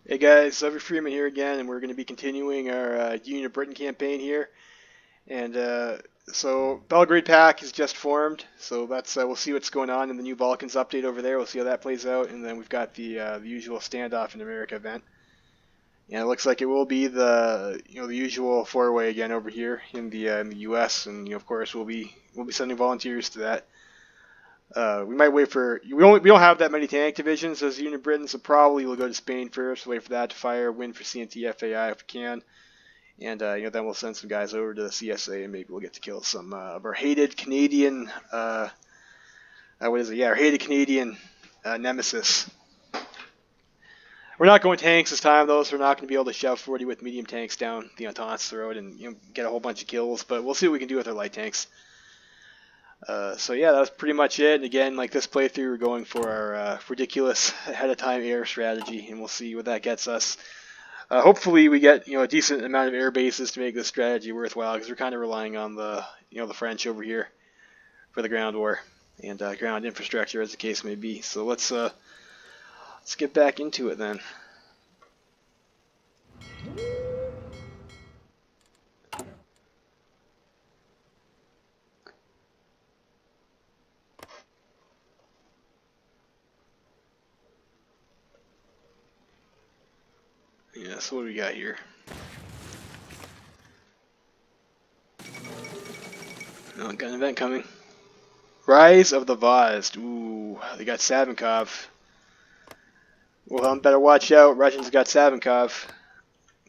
Hey guys, Every Freeman here again, and we're going to be continuing our Union of Britain campaign here. And so Belgrade Pack is just formed, so that's we'll see what's going on in the new Balkans update over there. We'll see how that plays out, and then we've got the usual standoff in America event. And it looks like it will be the usual four-way again over here in the U.S. And of course we'll be sending volunteers to that. We might wait for we don't have that many tank divisions as Union Britain, so probably we'll go to Spain first. Wait for that to fire, win for CNT FAI if we can, and then we'll send some guys over to the CSA and maybe we'll get to kill some of our hated Canadian. What is it? Yeah, our hated Canadian nemesis. We're not going tanks this time though, so we're not going to be able to shove 40 with medium tanks down the Entente's throat and get a whole bunch of kills. But we'll see what we can do with our light tanks. So yeah, that was pretty much it. And again, like this playthrough, we're going for our ridiculous ahead of time air strategy, and we'll see what that gets us. Hopefully, we get a decent amount of air bases to make this strategy worthwhile, because we're kind of relying on the the French over here for the ground war and ground infrastructure, as the case may be. So let's get back into it then. Yeah, so what do we got here? Oh, got an event coming. Rise of the Vazd. Ooh, they got Savinkov. Well, better watch out. Russians got Savinkov.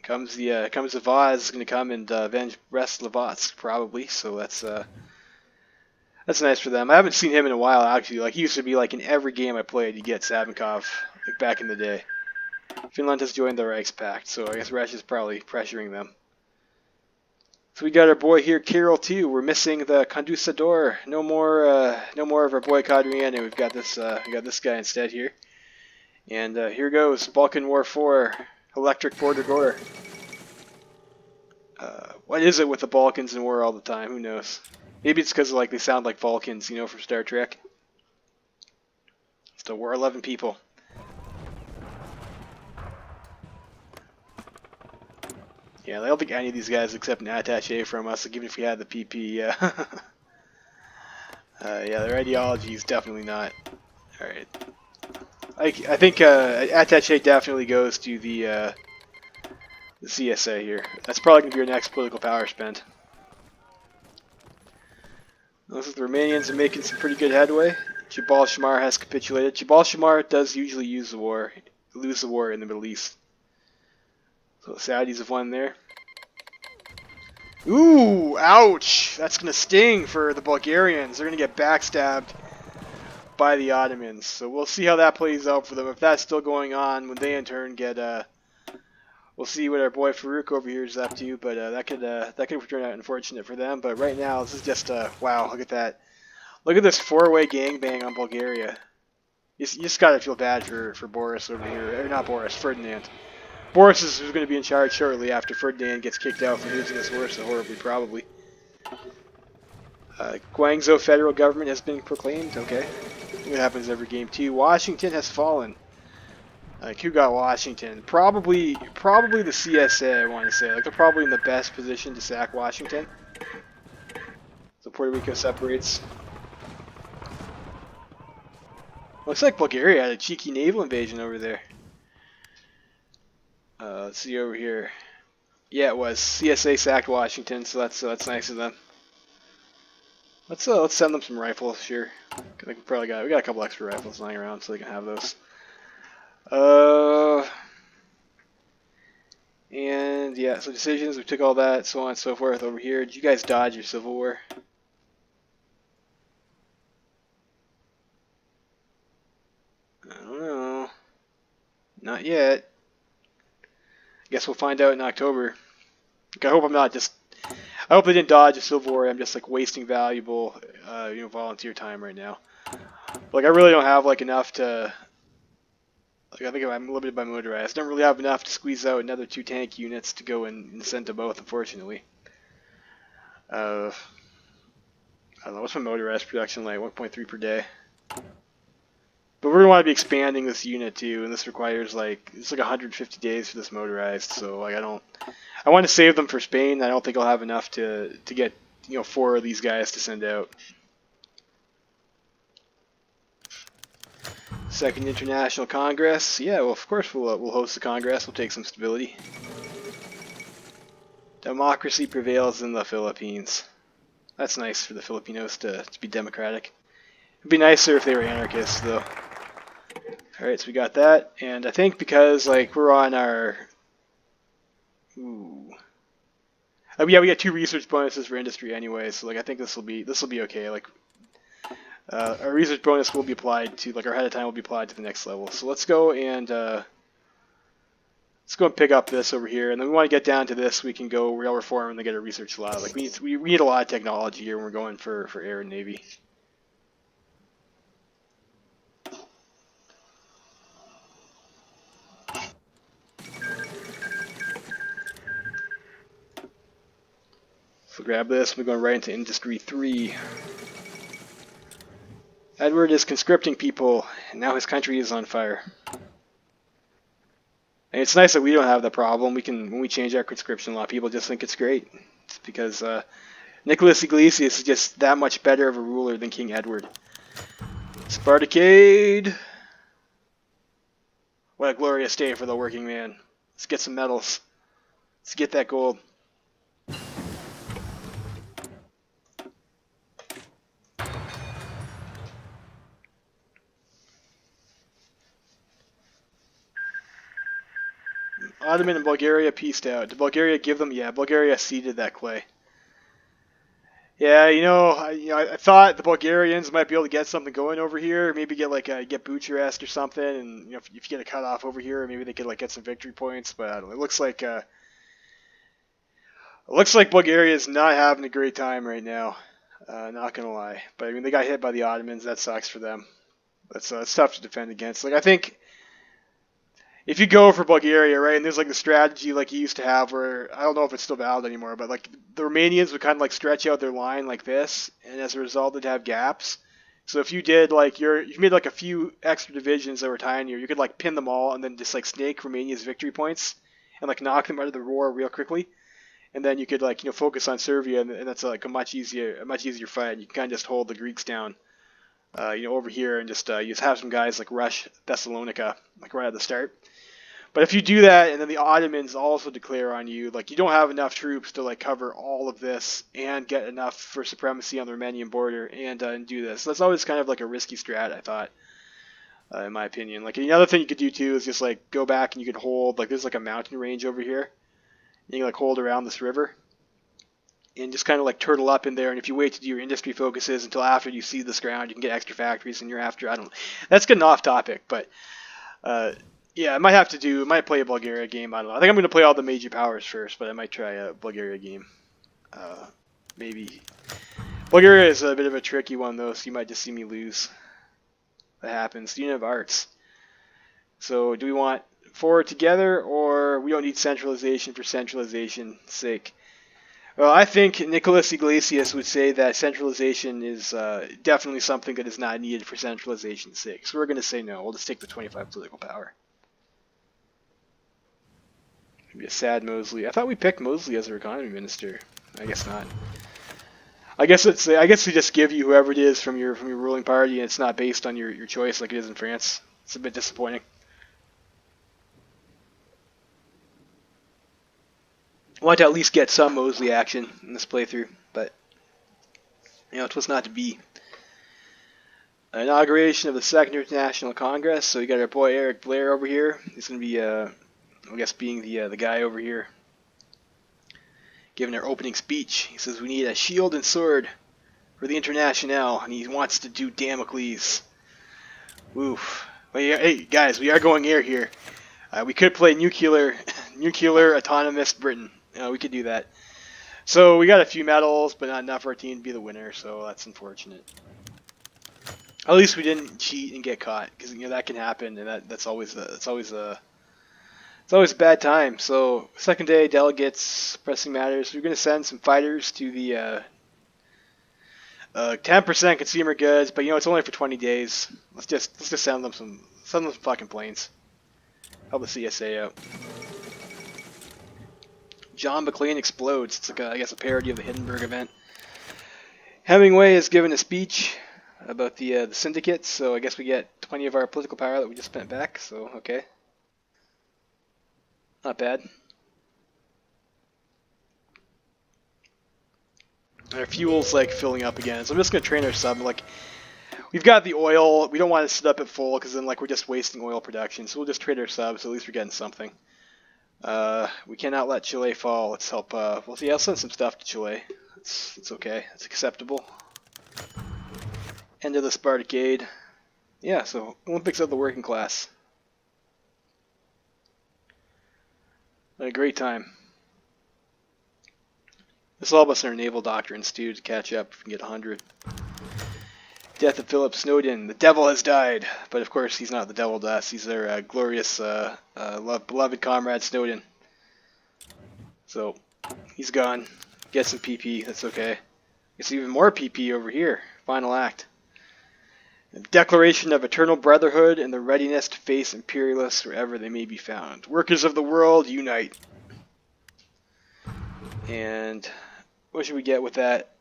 Comes the Vaz is going to come and avenge Brest Litovsk probably. So that's nice for them. I haven't seen him in a while actually. Like he used to be like in every game I played, you get Savinkov like back in the day. Finland has joined the Reichspakt, so I guess Russia's probably pressuring them. So we got our boy here, Kirill too. We're missing the Condusador. No more of our boy Kadrian. We've got this guy instead here. And here goes Balkan War 4, Electric Border Gore. What is it with the Balkans in war all the time? Who knows? Maybe it's because like they sound like Vulcans, from Star Trek. Still, we're 11 people. Yeah, I don't think any of these guys accept an attaché from us, like, even if we had the PP. Yeah, yeah, their ideology is definitely not. All right. I think attaché definitely goes to the CSA here. That's probably going to be our next political power spend. Looks like the Romanians are making some pretty good headway. Jabal Shamar has capitulated. Jabal Shamar does usually lose the war in the Middle East. So the Saudis have won there. Ooh, ouch! That's going to sting for the Bulgarians. They're going to get backstabbed by the Ottomans. So we'll see how that plays out for them. If that's still going on, when they in turn get we'll see what our boy Farouk over here is up to, but that could turn out unfortunate for them. But right now, this is just wow. Look at that! Look at this four-way gangbang on Bulgaria. You just gotta feel bad for Boris over here, or not Boris, Ferdinand. Boris is going to be in charge shortly after Ferdinand gets kicked out for losing his horse so horribly, probably. Guangzhou federal government has been proclaimed. Okay, it happens every game too. Washington has fallen. Who got Washington? Probably the CSA, I want to say. Like, they're probably in the best position to sack Washington. So Puerto Rico separates. Looks like Bulgaria had a cheeky naval invasion over there. Let's see over here. Yeah, it was. CSA sacked Washington, so that's nice of them. Let's send them some rifles, sure. We got a couple extra rifles lying around, so they can have those. And yeah, so decisions, we took all that, so on and so forth over here. Did you guys dodge your civil war? I don't know. Not yet. Guess we'll find out in October. I hope I'm not just. I hope they didn't dodge a civil war. I'm just like wasting valuable, volunteer time right now. Like I really don't have like enough to. Like I think I'm limited by motorized. I don't really have enough to squeeze out another 2 tank units to go and send to both, unfortunately. I don't know, what's my motorized production like? 1.3 per day. But we're going to want to be expanding this unit too, and this requires it's like 150 days for this motorized. So like I want to save them for Spain. I don't think I'll have enough to get 4 of these guys to send out. Second International Congress. Yeah, well, of course we'll host the Congress. We'll take some stability. Democracy prevails in the Philippines. That's nice for the Filipinos to be democratic. It'd be nicer if they were anarchists, though. Alright, so we got that. And I think because, like, we're on our... Ooh. Oh, yeah, we got 2 research bonuses for industry anyway, so, like, I think this will be okay. Like, our research bonus will be applied to, like, our head of time will be applied to the next level. So let's go and pick up this over here, and then we want to get down to this. We can go rail reform and then get a research lab. Like we need a lot of technology here when we're going for air and navy. So grab this. We're going right into Industry 3. Edward is conscripting people, and now his country is on fire. And it's nice that we don't have the problem. When we change our conscription law, people just think it's great. It's because Nicholas Iglesias is just that much better of a ruler than King Edward. Spartacade! What a glorious day for the working man. Let's get some medals. Let's get that gold. Ottoman and Bulgaria pieced out. Did Bulgaria give them? Yeah, Bulgaria ceded that clay. Yeah, I thought the Bulgarians might be able to get something going over here. Maybe get Bucharest or something, and if you get a cutoff over here, maybe they could get some victory points. But I don't know. It looks like Bulgaria is not having a great time right now. Not gonna lie, but I mean they got hit by the Ottomans. That sucks for them. That's it's tough to defend against. Like I think if you go for Bulgaria, right, and there's the strategy like you used to have where I don't know if it's still valid anymore, but the Romanians would kind of stretch out their line like this, and as a result they'd have gaps. So if you did you made a few extra divisions that were tinier, you could pin them all and then just snake Romania's victory points and knock them out of the war real quickly. And then you could focus on Serbia, and that's a much easier fight. You can kind of just hold the Greeks down, over here, and just have some guys rush Thessalonica right at the start. But if you do that, and then the Ottomans also declare on you, you don't have enough troops to cover all of this and get enough for supremacy on the Romanian border and do this. So that's always kind of a risky strat, I thought, in my opinion. Another thing you could do too is just go back and you could hold there's a mountain range over here. You can hold around this river and just kind of turtle up in there. And if you wait to do your industry focuses until after you see this ground, you can get extra factories. And you're after, I don't know. That's getting off topic, but yeah, I might play a Bulgaria game. I don't know. I think I'm going to play all the major powers first, but I might try a Bulgaria game. Maybe. Bulgaria is a bit of a tricky one though, so you might just see me lose. That happens. Unit of Arts. So do we want 4 together, or we don't need centralization for centralization's sake? Well, I think Nicholas Iglesias would say that centralization is definitely something that is not needed for centralization's sake. So we're going to say no. We'll just take the 25 political power. Maybe a sad Mosley. I thought we picked Mosley as our economy minister. I guess not. I guess they just give you whoever it is from your ruling party, and it's not based on your choice like it is in France. It's a bit disappointing. I want to at least get some Mosley action in this playthrough, but it was not to be. Inauguration of the Second International Congress. So we got our boy Eric Blair over here. He's going to be, I guess, being the guy over here, giving our opening speech. He says we need a shield and sword for the Internationale, and he wants to do Damocles. Oof. Well, yeah, hey guys, we are going air here. We could play nuclear autonomous Britain. We could do that. So we got a few medals, but not enough for our team to be the winner, so that's unfortunate. At least we didn't cheat and get caught, because that can happen, and that's always a bad time. So second day, delegates, pressing matters. We're going to send some fighters to the 10% consumer goods, but you know it's only for 20 days. Let's just send them some fucking planes. Help the CSA out. John McClane explodes. It's like I guess a parody of the Hindenburg event. Hemingway has given a speech about the syndicate, so I guess we get 20 of our political power that we just spent back. So okay, not bad. Our fuel's like filling up again, so I'm just gonna train our sub. Like we've got the oil, we don't want to sit up at full because then like we're just wasting oil production. So we'll just trade our subs. So at least we're getting something. We cannot let Chile fall. Let's help. Well, see, I'll send some stuff to Chile. It's okay. It's acceptable. End of the Spartacade. Yeah, so Olympics of the working class. A great time. This is all about our naval doctrines too to catch up if we can get 100. Death of Philip Snowden. The devil has died, but of course he's not the devil to us. He's their glorious, beloved comrade Snowden. So he's gone. Get some PP. That's okay. It's even more PP over here. Final act. The Declaration of Eternal Brotherhood and the readiness to face imperialists wherever they may be found. Workers of the world, unite. And what should we get with that?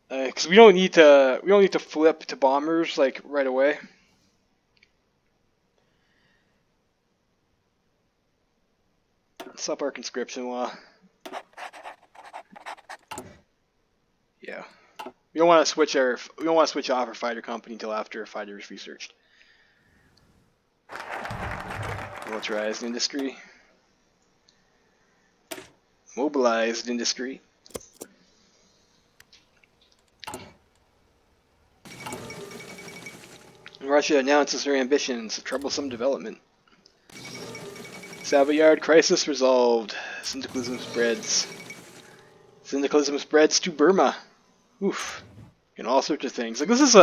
Because we don't need to flip to bombers like right away. Let's up our conscription law. Yeah. We don't want to switch off our fighter company until after a fighter is researched. Militarized industry. Mobilized industry. Russia announces her ambitions, a troublesome development. Savoyard crisis resolved. Syndicalism spreads. Syndicalism spreads to Burma. Oof. And all sorts of things. Like this is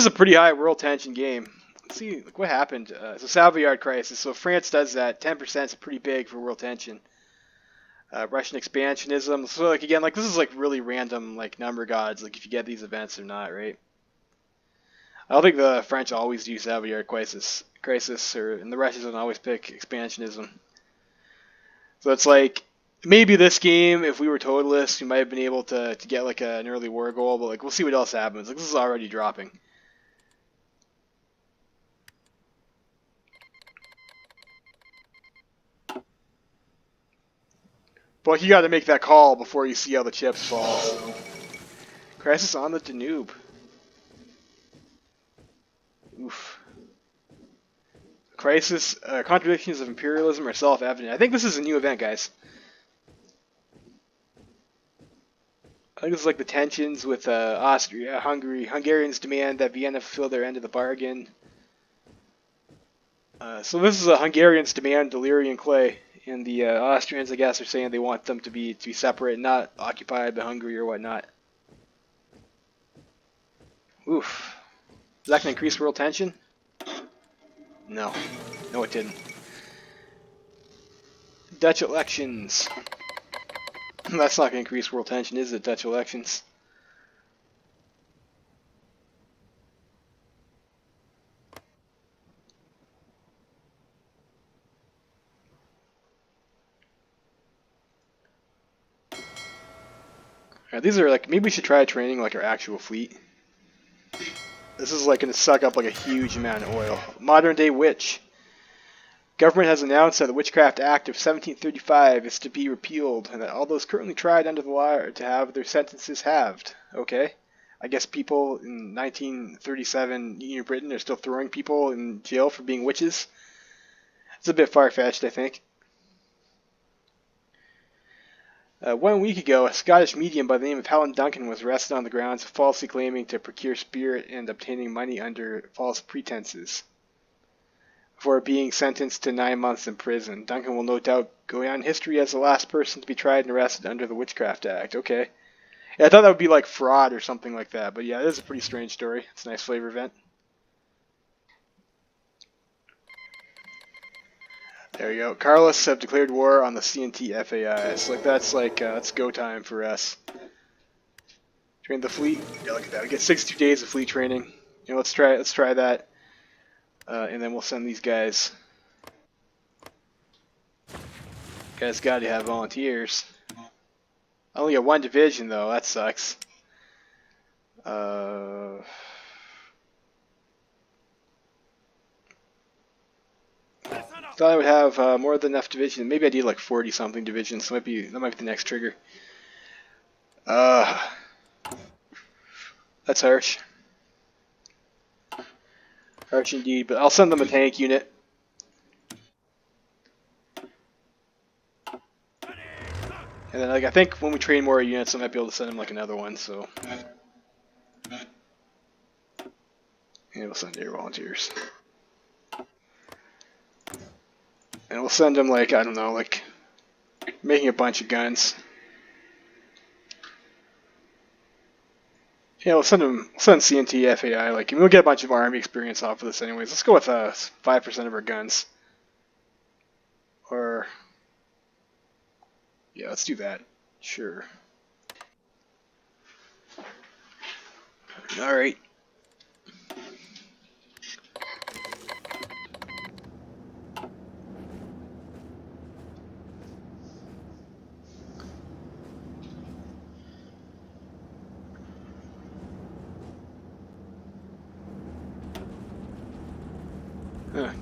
a pretty high world tension game. Let's see like what happened. So Savoyard crisis. So if France does that, 10% is pretty big for world tension. Russian expansionism. So like again, like this is like really random like number gods. Like if you get these events or not, right? I don't think the French always do Savoyard crisis, and the Russians don't always pick expansionism. So it's like maybe this game, if we were totalists, we might have been able to get like an early war goal, but like we'll see what else happens. Like this is already dropping. But you got to make that call before you see how the chips fall. Crisis on the Danube. Oof. Crisis, contradictions of imperialism are self-evident. I think this is a new event, guys. I think this is like the tensions with Austria, Hungary. Hungarians demand that Vienna fulfill their end of the bargain. So this is a Hungarians demand Illyrian clay, and the Austrians, I guess, are saying they want them to be separate, and not occupied by Hungary or whatnot. Oof. Is that going to increase world tension? No. No, it didn't. Dutch elections. That's not going to increase world tension, is it? Dutch elections. Alright, these are like, maybe we should try training like our actual fleet. This is like going to suck up like a huge amount of oil. Modern day witch. Government has announced that the Witchcraft Act of 1735 is to be repealed, and that all those currently tried under the law are to have their sentences halved. Okay. I guess people in 1937 New Britain are still throwing people in jail for being witches. It's a bit far-fetched, I think. 1 week ago, a Scottish medium by the name of Helen Duncan was arrested on the grounds of falsely claiming to procure spirit and obtaining money under false pretenses. For being sentenced to 9 months in prison. Duncan will no doubt go down in history as the last person to be tried and arrested under the Witchcraft Act. Okay. Yeah, I thought that would be like fraud or something like that, but yeah, it is a pretty strange story. It's a nice flavor event. There you go. Carlists have declared war on the CNT FAIs. Like that's go time for us. Train the fleet. Yeah, look at that. We get 62 days of fleet training. You know, let's try that, and then we'll send these guys. Guys, got to have volunteers. I only got one division though. That sucks. Thought I would have more than enough divisions. Maybe I need like 40 something divisions. So that might be the next trigger. That's harsh. Harsh indeed. But I'll send them a tank unit. And then, like, I think when we train more units, I might be able to send them like another one. So, and we'll send air volunteers. And we'll send them, like, I don't know, like making a bunch of guns. Yeah, we'll send CNT, FAI, like, and we'll get a bunch of army experience off of this anyways. Let's go with 5% of our guns. Or, yeah, let's do that. Sure. Alright.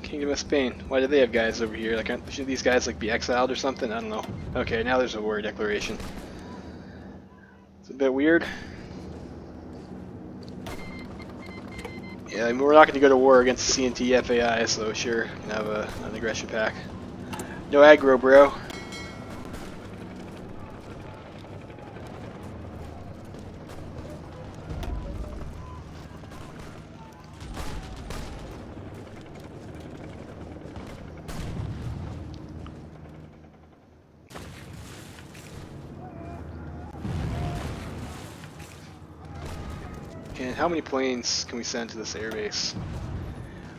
Kingdom of Spain. Why do they have guys over here? Like, should these guys like be exiled or something? I don't know. Okay, now there's a war declaration. It's a bit weird. Yeah, I mean, we're not going to go to war against CNT FAI, so sure, can have an aggression pack. No aggro, bro. And how many planes can we send to this airbase?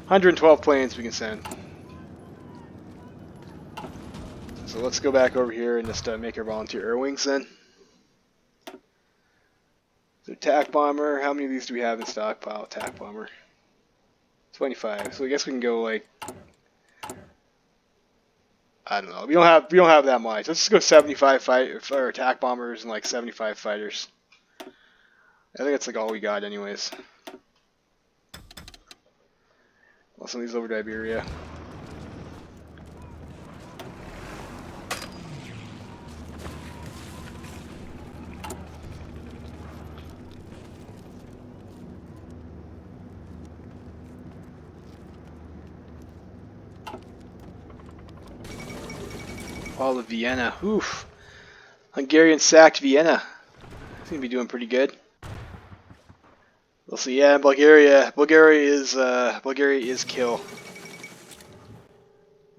112 planes we can send. So let's go back over here and just make our volunteer air wings then. So attack bomber, how many of these do we have in stockpile? Attack bomber. 25. So I guess we can go like, I don't know. We don't have that much. Let's just go 75 or attack bombers and like 75 fighters. I think that's like all we got anyways. I'll send these over to Iberia. All of Vienna. Oof. Hungarian sacked Vienna. Seem to be doing pretty good. We'll see. Yeah, Bulgaria is kill.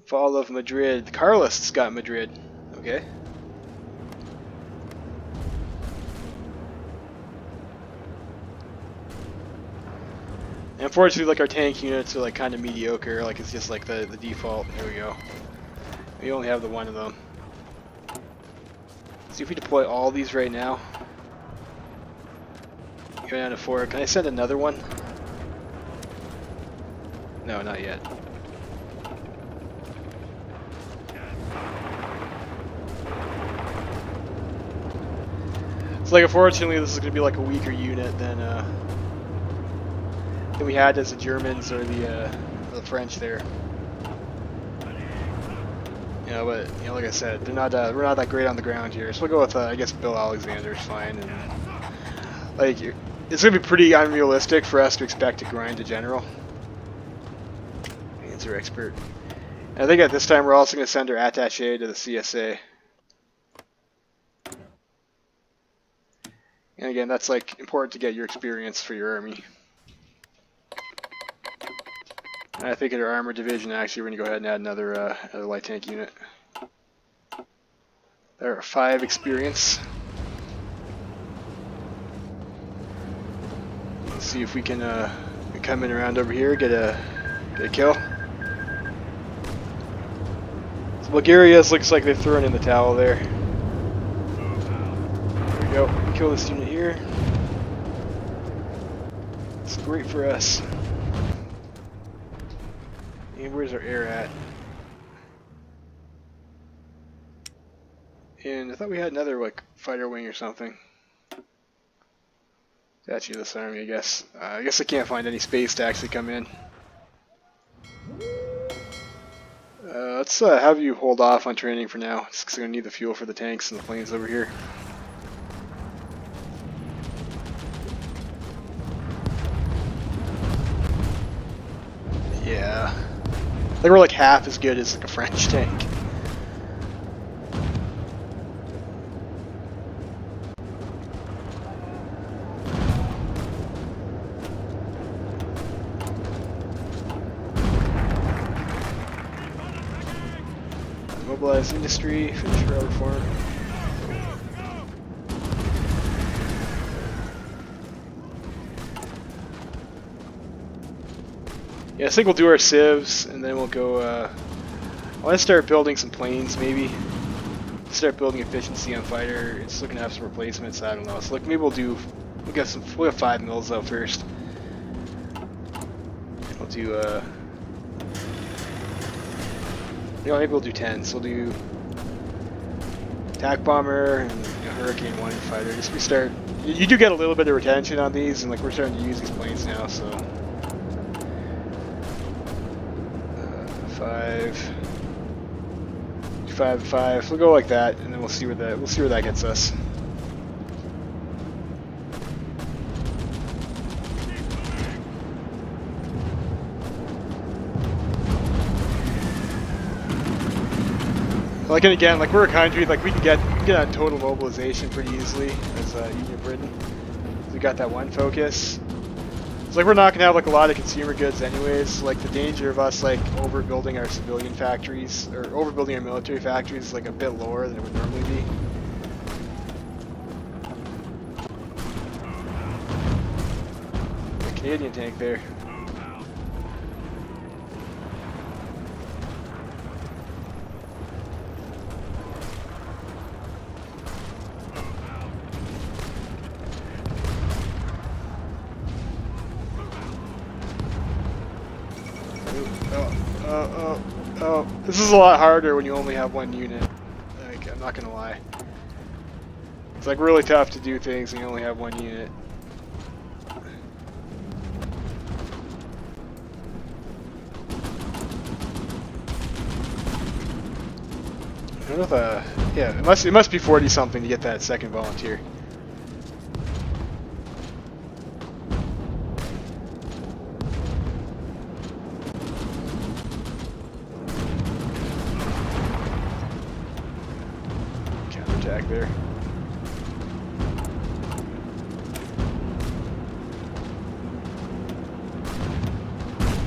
Fall of Madrid. The Carlists got Madrid. Okay. And unfortunately, like our tank units are like kind of mediocre. Like it's just like the default. There we go. We only have the one of them. See if we deploy all these right now. Go down to 4. Can I send another one? No, not yet. So like unfortunately this is going to be like a weaker unit than we had as the Germans or the French there. You know, but you know, like I said, we're not that great on the ground here. So we'll go with I guess Bill Alexander's fine, and like it's gonna be pretty unrealistic for us to expect to grind a general. He's our expert. And I think at this time we're also gonna send our attaché to the CSA. And again, that's like important to get your experience for your army. And I think in our armor division, actually, we're going to go ahead and add another light tank unit. There are 5 experience. Let's see if we can come in around over here, get a kill. So Bulgaria looks like they've thrown in the towel there. There we go. Kill this unit here. great for us. And where's our air at? And I thought we had another like fighter wing or something. That's this army, I guess. I guess I can't find any space to actually come in. Let's have you hold off on training for now, just because I'm going to need the fuel for the tanks and the planes over here. Yeah. Like we're like half as good as like a French tank. Mobilize industry, finish rail reform. Yeah, I think we'll do our civs, and then we'll go, I want to start building some planes, maybe. Start building efficiency on fighter. It's looking to have some replacements, I don't know. So like maybe we'll have 5 mils though first. We'll do, maybe we'll do 10. So we'll do attack bomber and Hurricane 1 fighter. Just we start. You do get a little bit of retention on these, and like we're starting to use these planes now. So 5. We'll go like that, and then we'll see where that gets us. Like, and again, like we're a country, like we can get on total mobilization pretty easily as Union Britain. We got that one focus. It's like we're not gonna have like a lot of consumer goods anyways. Like the danger of us like overbuilding our civilian factories or overbuilding our military factories is like a bit lower than it would normally be. The Canadian tank there. Oh, this is a lot harder when you only have one unit. Like, I'm not gonna lie. It's like really tough to do things when you only have one unit. I don't know if, yeah, it must be 40 something to get that second volunteer. There.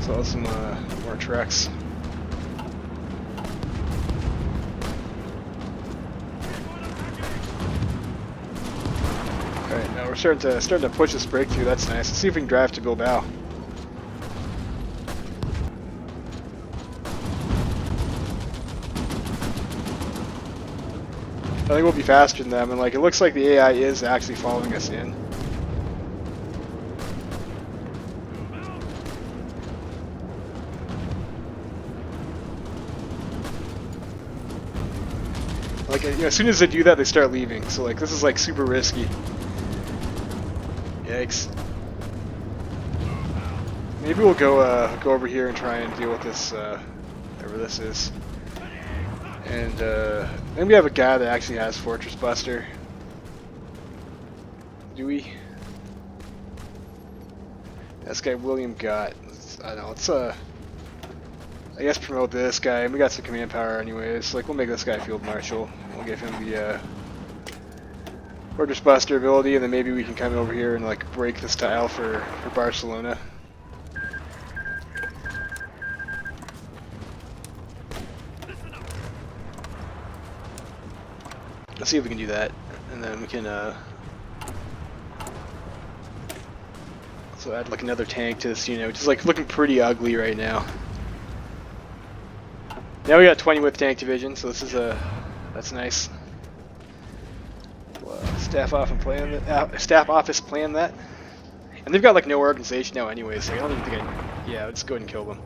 So some more trucks. All right, now we're starting to push this breakthrough. That's nice. Let's see if we can drive to Bilbao. I think we'll be faster than them, and like it looks like the AI is actually following us in. Like as soon as they do that, they start leaving. So like this is like super risky. Yikes. Maybe we'll go over here and try and deal with this whatever this is. And then we have a guy that actually has Fortress Buster. Do we? This guy William Gott. I don't know. Let's I guess promote this guy. And we got some command power anyways. Like we'll make this guy Field Marshal. We'll give him the Fortress Buster ability, and then maybe we can come over here and like break this tile for Barcelona. Let's see if we can do that, and then we can also add like another tank to this unit, which is like looking pretty ugly right now. Now we got 20 with tank division, so this is that's nice. Staff office plan that. And they've got like no organization now anyway, so I don't even think I... Yeah, let's go ahead and kill them.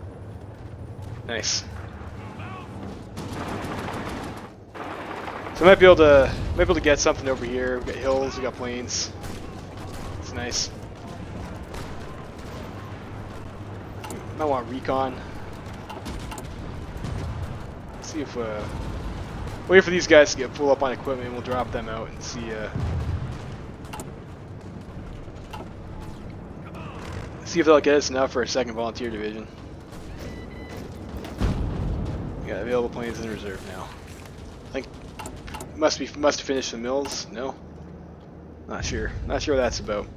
Nice. So I might be able to get something over here. We got hills, we got plains. It's nice. Might want recon. Let's see if wait for these guys to get full up on equipment and we'll drop them out and see if they'll get us enough for a second volunteer division. We got available planes in reserve now. I think must have finished the mills. No, not sure. Not sure what that's about.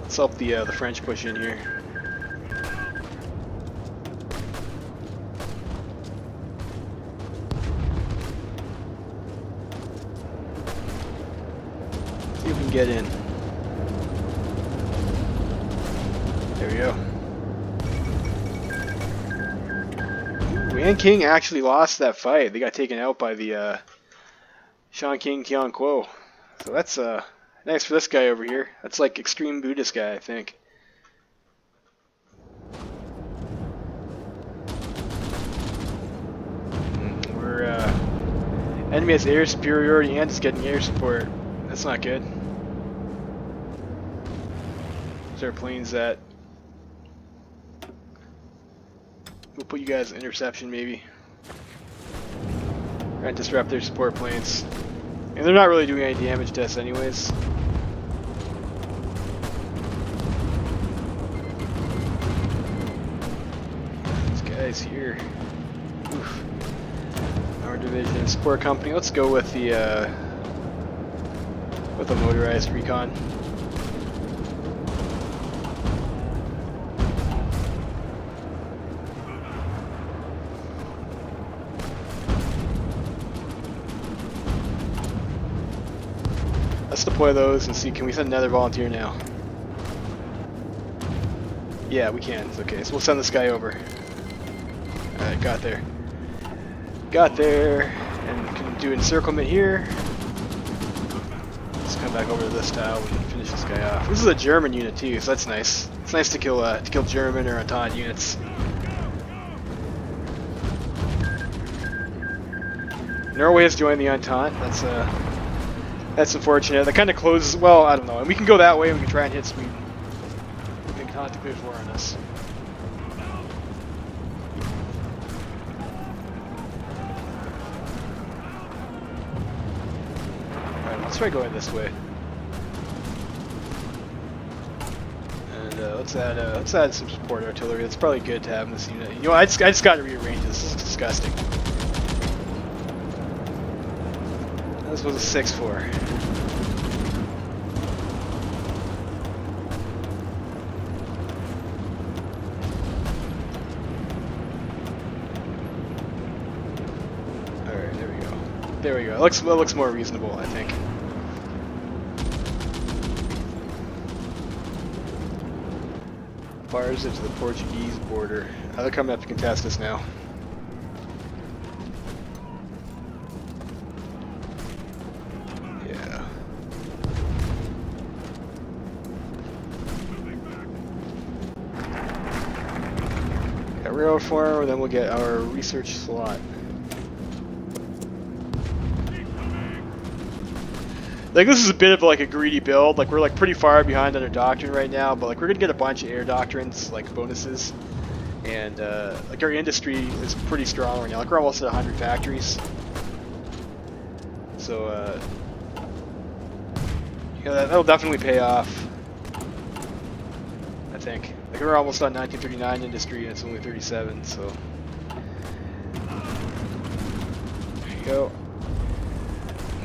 Let's help the French push in here. See if we can get in. There we go. Wan King actually lost that fight. They got taken out by the Shan King Qian Kuo. So that's nice for this guy over here. That's like extreme Buddhist guy, I think. We're enemy has air superiority and is getting air support. That's not good. Where's our planes at? We'll put you guys in interception maybe. Try and disrupt their support planes. And they're not really doing any damage to us anyways. These guys here. Oof. Our division support company. Let's go with the motorized recon. Let's deploy those and see, can we send another volunteer now? Yeah, we can. It's okay. So we'll send this guy over. Alright, got there. Got there. And can do encirclement here. Let's come back over to this tile and finish this guy off. This is a German unit too, so that's nice. It's nice to kill German or Entente units. Norway has joined the Entente. That's unfortunate. That kind of closes. Well, I don't know. And we can go that way. And we can try and hit Sweden. We can contemplate war on us. All right, let's try going this way. And let's add some support artillery. That's probably good to have in this unit. You know, I just got to rearrange this. It's disgusting. This was a 6-4. Alright, there we go. There we go. It looks more reasonable, I think. Far is it to the Portuguese border? They're coming up to contest us now. Railroad form, then we'll get our research slot. Like, this is a bit of like a greedy build. Like, we're like pretty far behind on our doctrine right now, but like we're gonna get a bunch of air doctrines, like bonuses, and like our industry is pretty strong right now. Like, we're almost at 100 factories. So you know, that'll definitely pay off, I think. Like, we're almost on 1939 industry and it's only 37, so. There you go.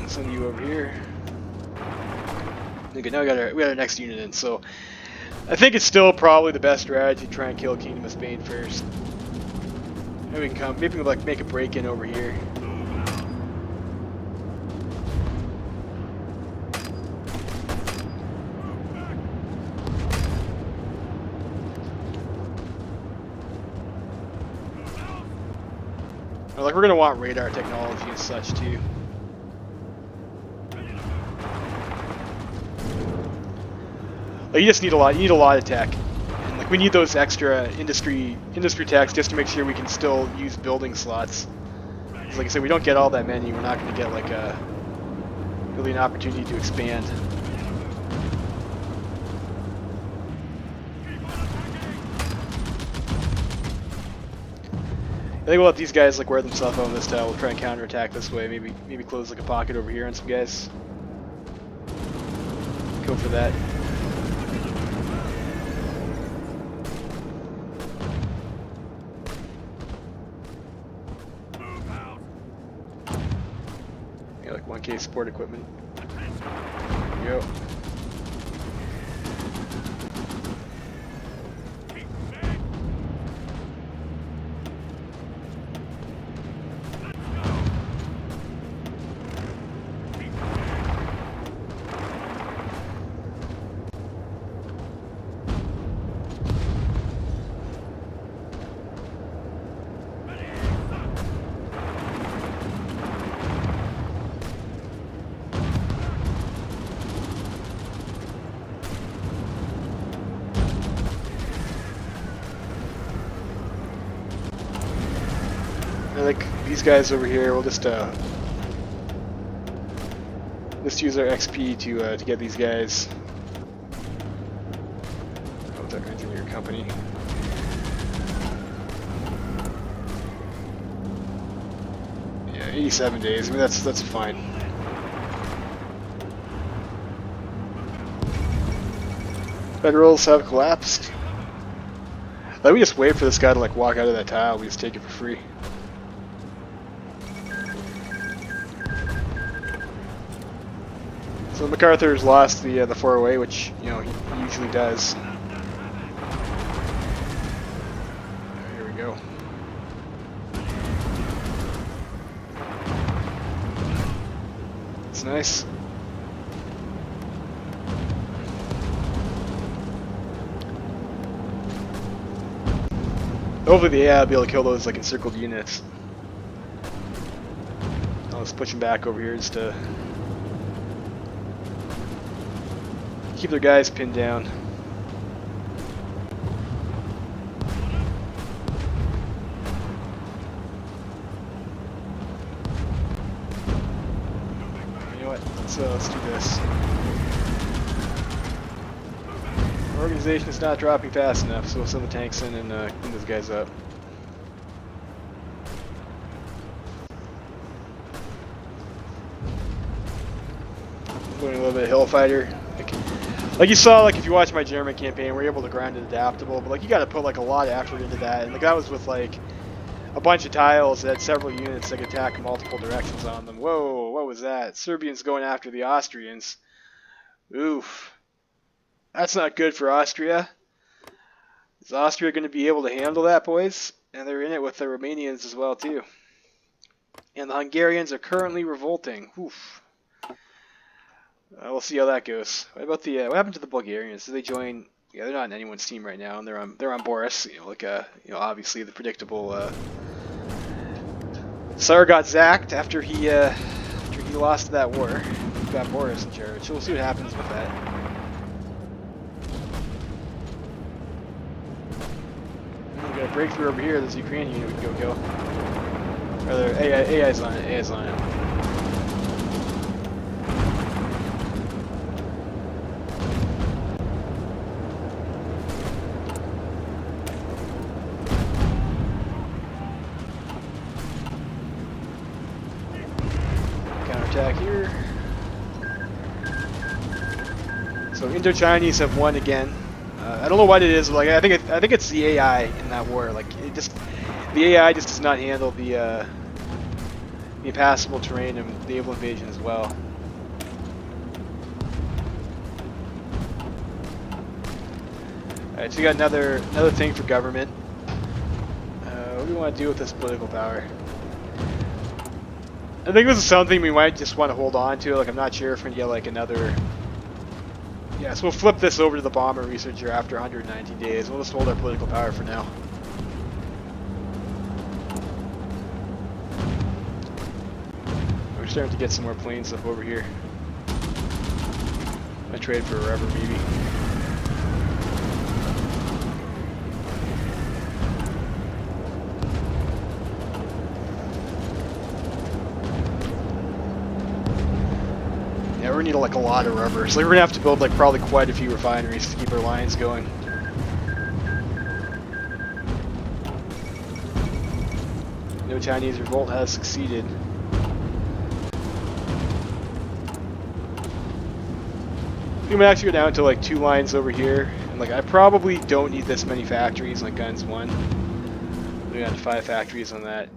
Send you over here. Okay, now we got our next unit in, so I think it's still probably the best strategy to try and kill Kingdom of Spain first. Maybe we can maybe we'll like make a break in over here. Like we're gonna want radar technology and such too. Like you just need a lot. You need a lot of tech. And like we need those extra industry techs just to make sure we can still use building slots. Because like I said, we don't get all that many. We're not going to get like a really an opportunity to expand. I think we'll let these guys like wear themselves out on this tile. We'll try and counterattack this way. Maybe close like a pocket over here on some guys. Go for that. Yeah, like 1K support equipment. There we go. Like these guys over here, we'll just use our XP to get these guys. Oh, that engineer company. Yeah, 87 days. I mean that's fine. Federals have collapsed. Like we just wait for this guy to like walk out of that tile. We just take it for free. So MacArthur's lost the 408, which you know he usually does. Here we go. It's nice. Hopefully the AI will be able to kill those like encircled units. I'll just push them back over here just to keep their guys pinned down. You know what? Let's do this. Our organization is not dropping fast enough, so we'll send the tanks in and clean those guys up. Doing a little bit of hill fighter. Like you saw, like if you watch my German campaign, we're able to grind it adaptable, but like you got to put like a lot of effort into that, and like that was with like a bunch of tiles that had several units that could attack multiple directions on them. Whoa, what was that? Serbians going after the Austrians. Oof, that's not good for Austria. Is Austria going to be able to handle that, boys? And they're in it with the Romanians as well too. And the Hungarians are currently revolting. Oof. We'll see how that goes. What about the what happened to the Bulgarians? Did they join? Yeah, they're not on anyone's team right now, and they're on Boris. You know, like obviously the predictable. Tsar got zacked after he lost that war. We've got Boris in charge. So we'll see what happens with that. We got a breakthrough over here. There's a Ukrainian unit we can go kill. Or AI's on it. AI's on it. Counterattack here. So Indo-Chinese have won again. I don't know what it is. Like I think it's the AI in that war. Like the AI just does not handle the impassable terrain and naval invasion as well. Alright, so we got another thing for government. What do we want to do with this political power? I think this is something we might just want to hold on to. Like I'm not sure if we're gonna get like another. Yeah, so we'll flip this over to the bomber researcher after 190 days. We'll just hold our political power for now. starting to get some more planes up over here. I trade for a rubber maybe. Yeah, we're gonna need like a lot of rubber, so we're gonna have to build like probably quite a few refineries to keep our lines going. No Chinese revolt has succeeded. I think I'm gonna actually go down to like 2 lines over here, and like I probably don't need this many factories, like guns 1. We got 5 factories on that.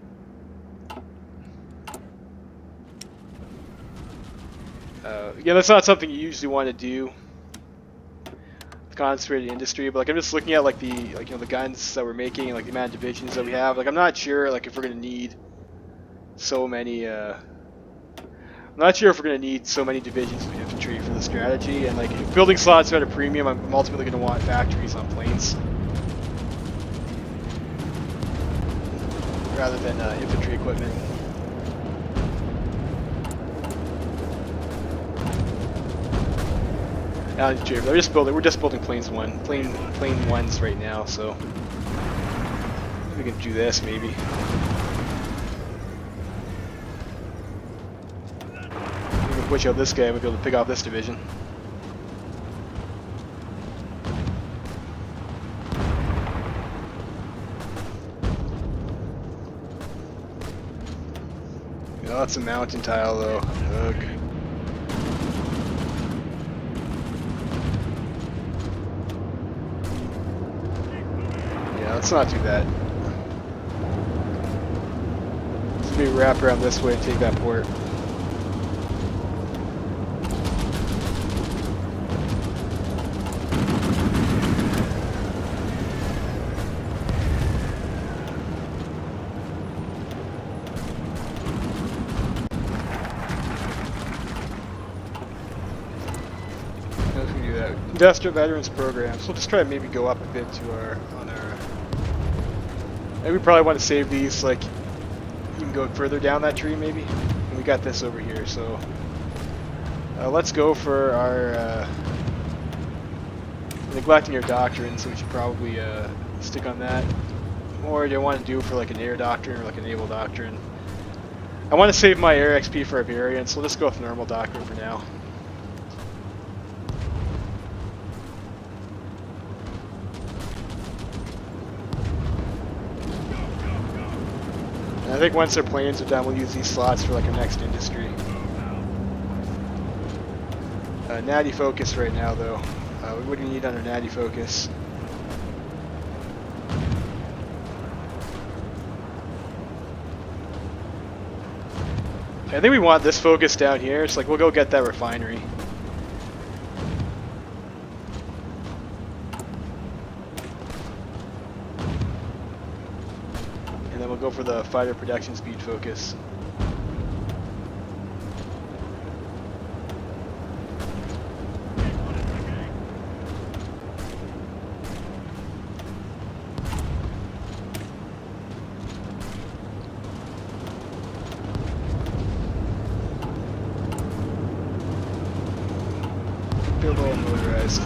Yeah, that's not something you usually want to do. Concentrated industry, but like I'm just looking at like the the guns that we're making, like the amount of divisions that we have. Like I'm not sure like if we're gonna need so many. I'm not sure if we're gonna need so many divisions of infantry for the strategy. And like if building slots are at a premium, I'm ultimately gonna want factories on planes rather than infantry equipment. We're just building plane ones right now, so we can do this maybe. We can push out this guy. We'll be able to pick off this division. Oh, that's a mountain tile though. Ugh. Let's not do that. Let's maybe wrap around this way and take that port. Let's do that. Industrial Veterans Program. So we'll just try to maybe go up a bit to our and we probably want to save these, like, you can go further down that tree maybe. And we got this over here, so let's go for our neglecting our doctrine, so we should probably stick on that. Or do I want to do for like an air doctrine or like a naval doctrine? I want to save my air XP for Iberian, so we'll just go with normal doctrine for now. I think once our planes are done, we'll use these slots for like our next industry. Natty focus right now though. What do we need under natty focus? I think we want this focus down here, so like we'll go get that refinery. And then we'll go for the fighter production speed focus. Turbo motorized.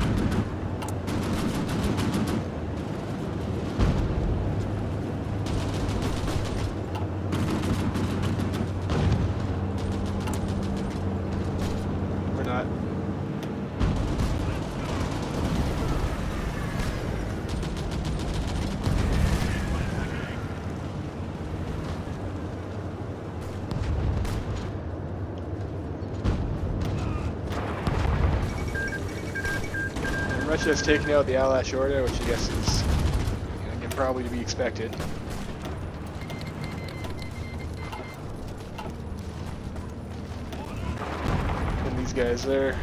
We're not. Russia has taken out the Alash Order, which I guess is probably to be expected. And these guys there.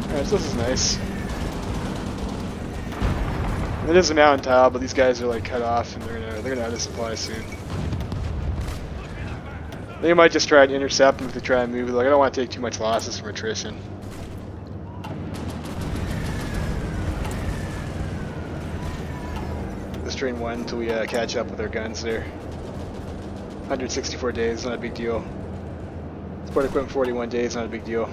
Alright, so this is nice. It is a mountain tile, but these guys are like cut off and they're gonna out of supply soon. They might just try and intercept them if they try and move. Like, I don't want to take too much losses from attrition. This turn 1 until we catch up with our guns there. 164 days, not a big deal. Support equipment 41 days, not a big deal.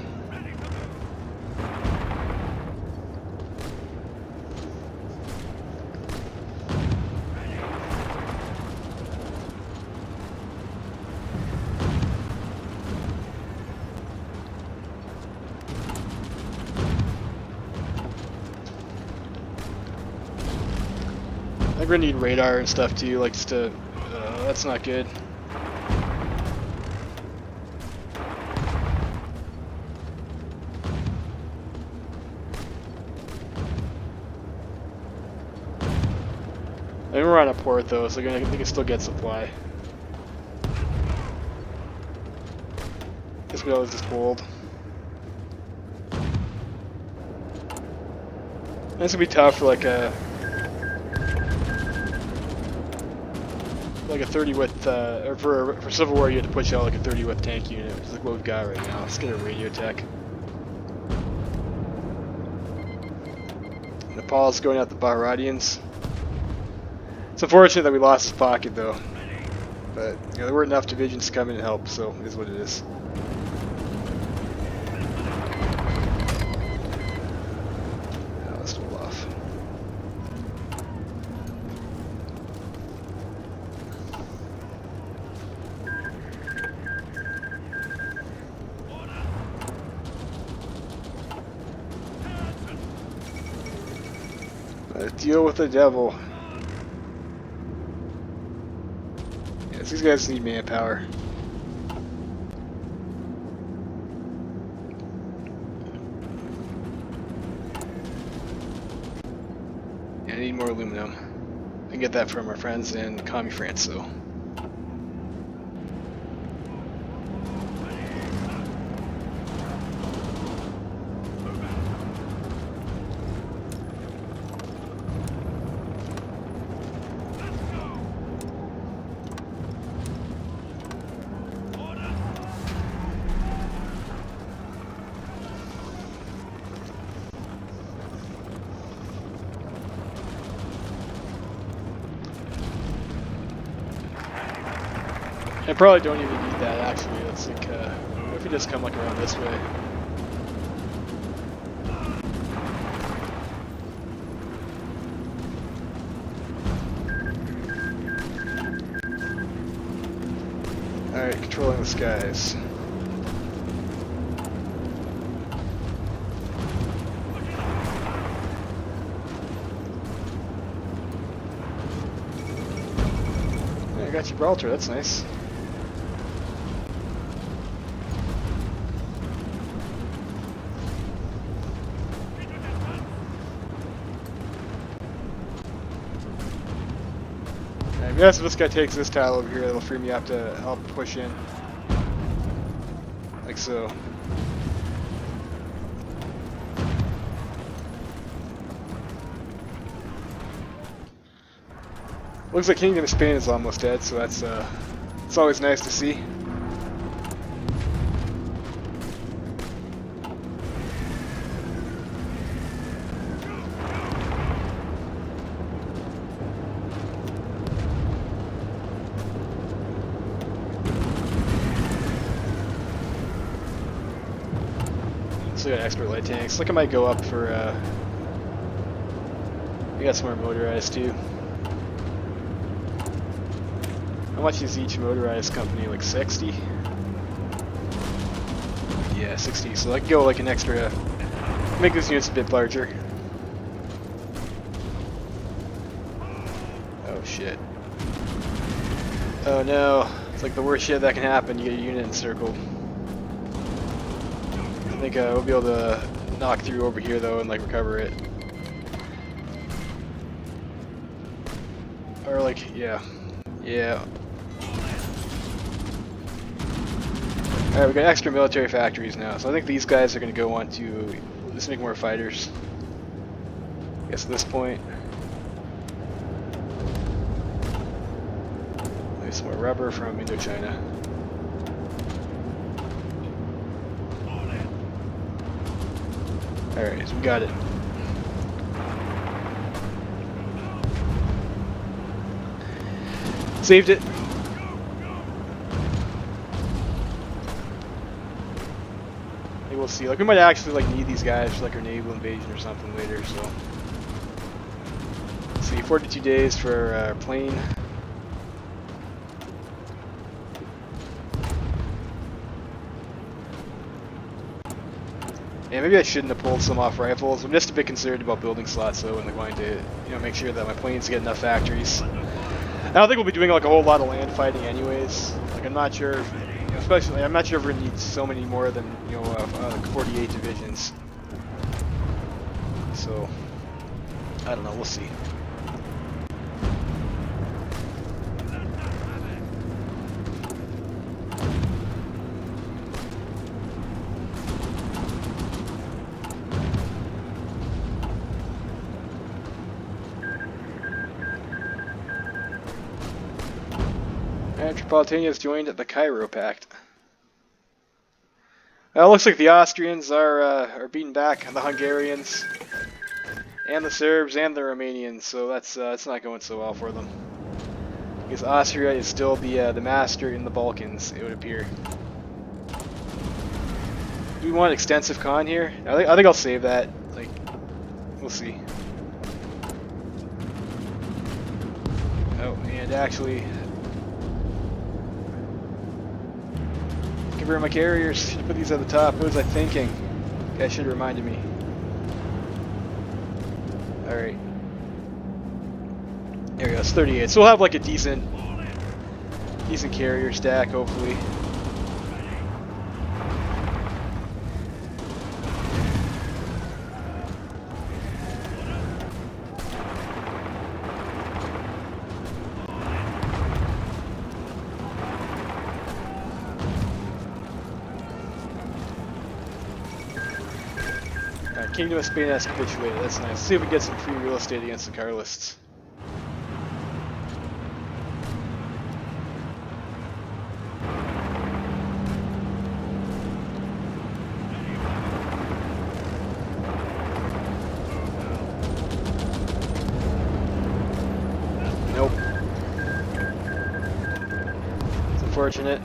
I think we're gonna need radar and stuff too, like just to. That's not good. I mean, we're on a port though, so they can still get supply. Guess we always just hold. It's gonna be tough for like a 30 width, or for Civil War you have to push out like a 30 width tank unit, which is like what we've got right now. Let's get a radio tech. Nepal's going out the Bahradians. It's unfortunate that we lost this pocket though, but you know, there weren't enough divisions to come in and help, so it is what it is. Now let's hold off. Deal with the devil. Yes, these guys need manpower. Yeah, I need more aluminum. I can get that from our friends in Commie France, though. I probably don't even need that actually. It's like, what if we just come like around this way? Alright, controlling the skies. Yeah, I got Gibraltar, that's nice. I guess if this guy takes this tile over here, that'll free me up to help push in. Like so. Looks like Kingdom of Spain is almost dead, so that's it's always nice to see. We got expert light tanks. Look, I might go up for. We got some more motorized too. How much is each motorized company? Like 60? Yeah, 60. So I can go like an extra. Make these units a bit larger. Oh shit. Oh no. It's like the worst shit that can happen. You get a unit encircled. I think we'll be able to knock through over here though and like recover it. Or like, yeah. Yeah. Alright, we got extra military factories now, so I think these guys are going to go on to just make more fighters. I guess at this point. Maybe some more rubber from Indochina. Alright, so we got it. Saved it. Maybe we'll see. Like, we might actually like need these guys for like our naval invasion or something later. So, let's see, 42 days for our plane. Yeah, maybe I shouldn't have pulled some off rifles. I'm just a bit concerned about building slots though, and like wanting to, you know, make sure that my planes get enough factories. I don't think we'll be doing like a whole lot of land fighting anyways. Like, I'm not sure, if, you know, especially I'm not sure if we're gonna need so many more than, you know, like 48 divisions. So I don't know. We'll see. Tripolitania has joined the Cairo Pact. Well, it looks like the Austrians are beating back the Hungarians, and the Serbs, and the Romanians. So that's not going so well for them. Because Austria is still the master in the Balkans, it would appear. Do we want extensive con here? I think I'll save that. Like, we'll see. Oh, and actually. Convert my carriers. Should have put these at the top. What was I thinking? Guys should have reminded me. Alright. There we go. It's 38. So we'll have like a decent carrier stack, hopefully. Kingdom of Spain has capitulated. That's nice. Let's see if we get some free real estate against the Carlists. Nope. It's unfortunate.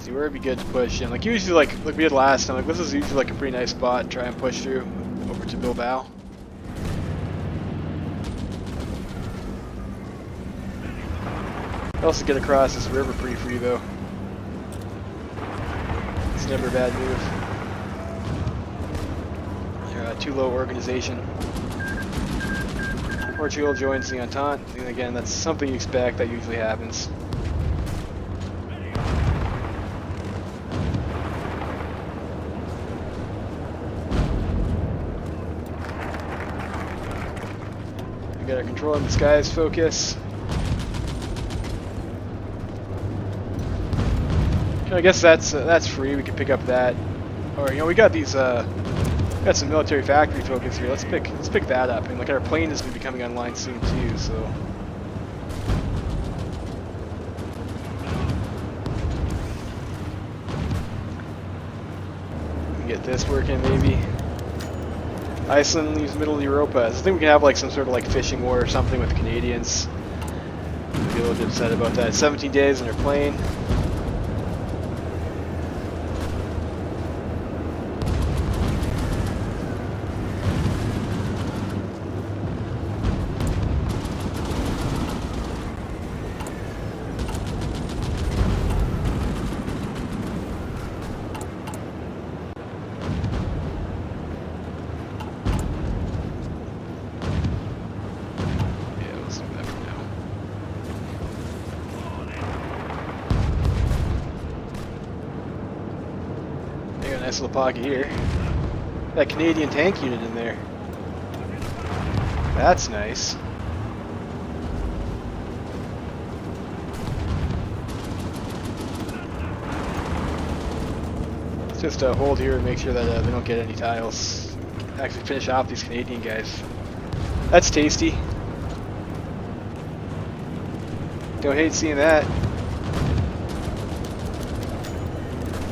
Where it'd be good to push in. Like usually, like we did last time, like this is usually like a pretty nice spot to try and push through over to Bilbao. I also get across this river pretty free though. It's never a bad move. They're too low organization. Portugal joins the Entente, and again, that's something you expect. That usually happens. Got our control in the skies focus. You know, I guess that's free. We can pick up that, or you know, we got these got some military factory focus here. Let's pick that up. And like our plane is going to be coming online soon too, so. We can get this working maybe. Iceland leaves Middle Europa. I think we can have like some sort of like fishing war or something with the Canadians. I'd be a little bit upset about that. 17 days on their plane. Nice little pocket here. That Canadian tank unit in there. That's nice. Let's just hold here and make sure that they don't get any tiles. Actually finish off these Canadian guys. That's tasty. Don't hate seeing that.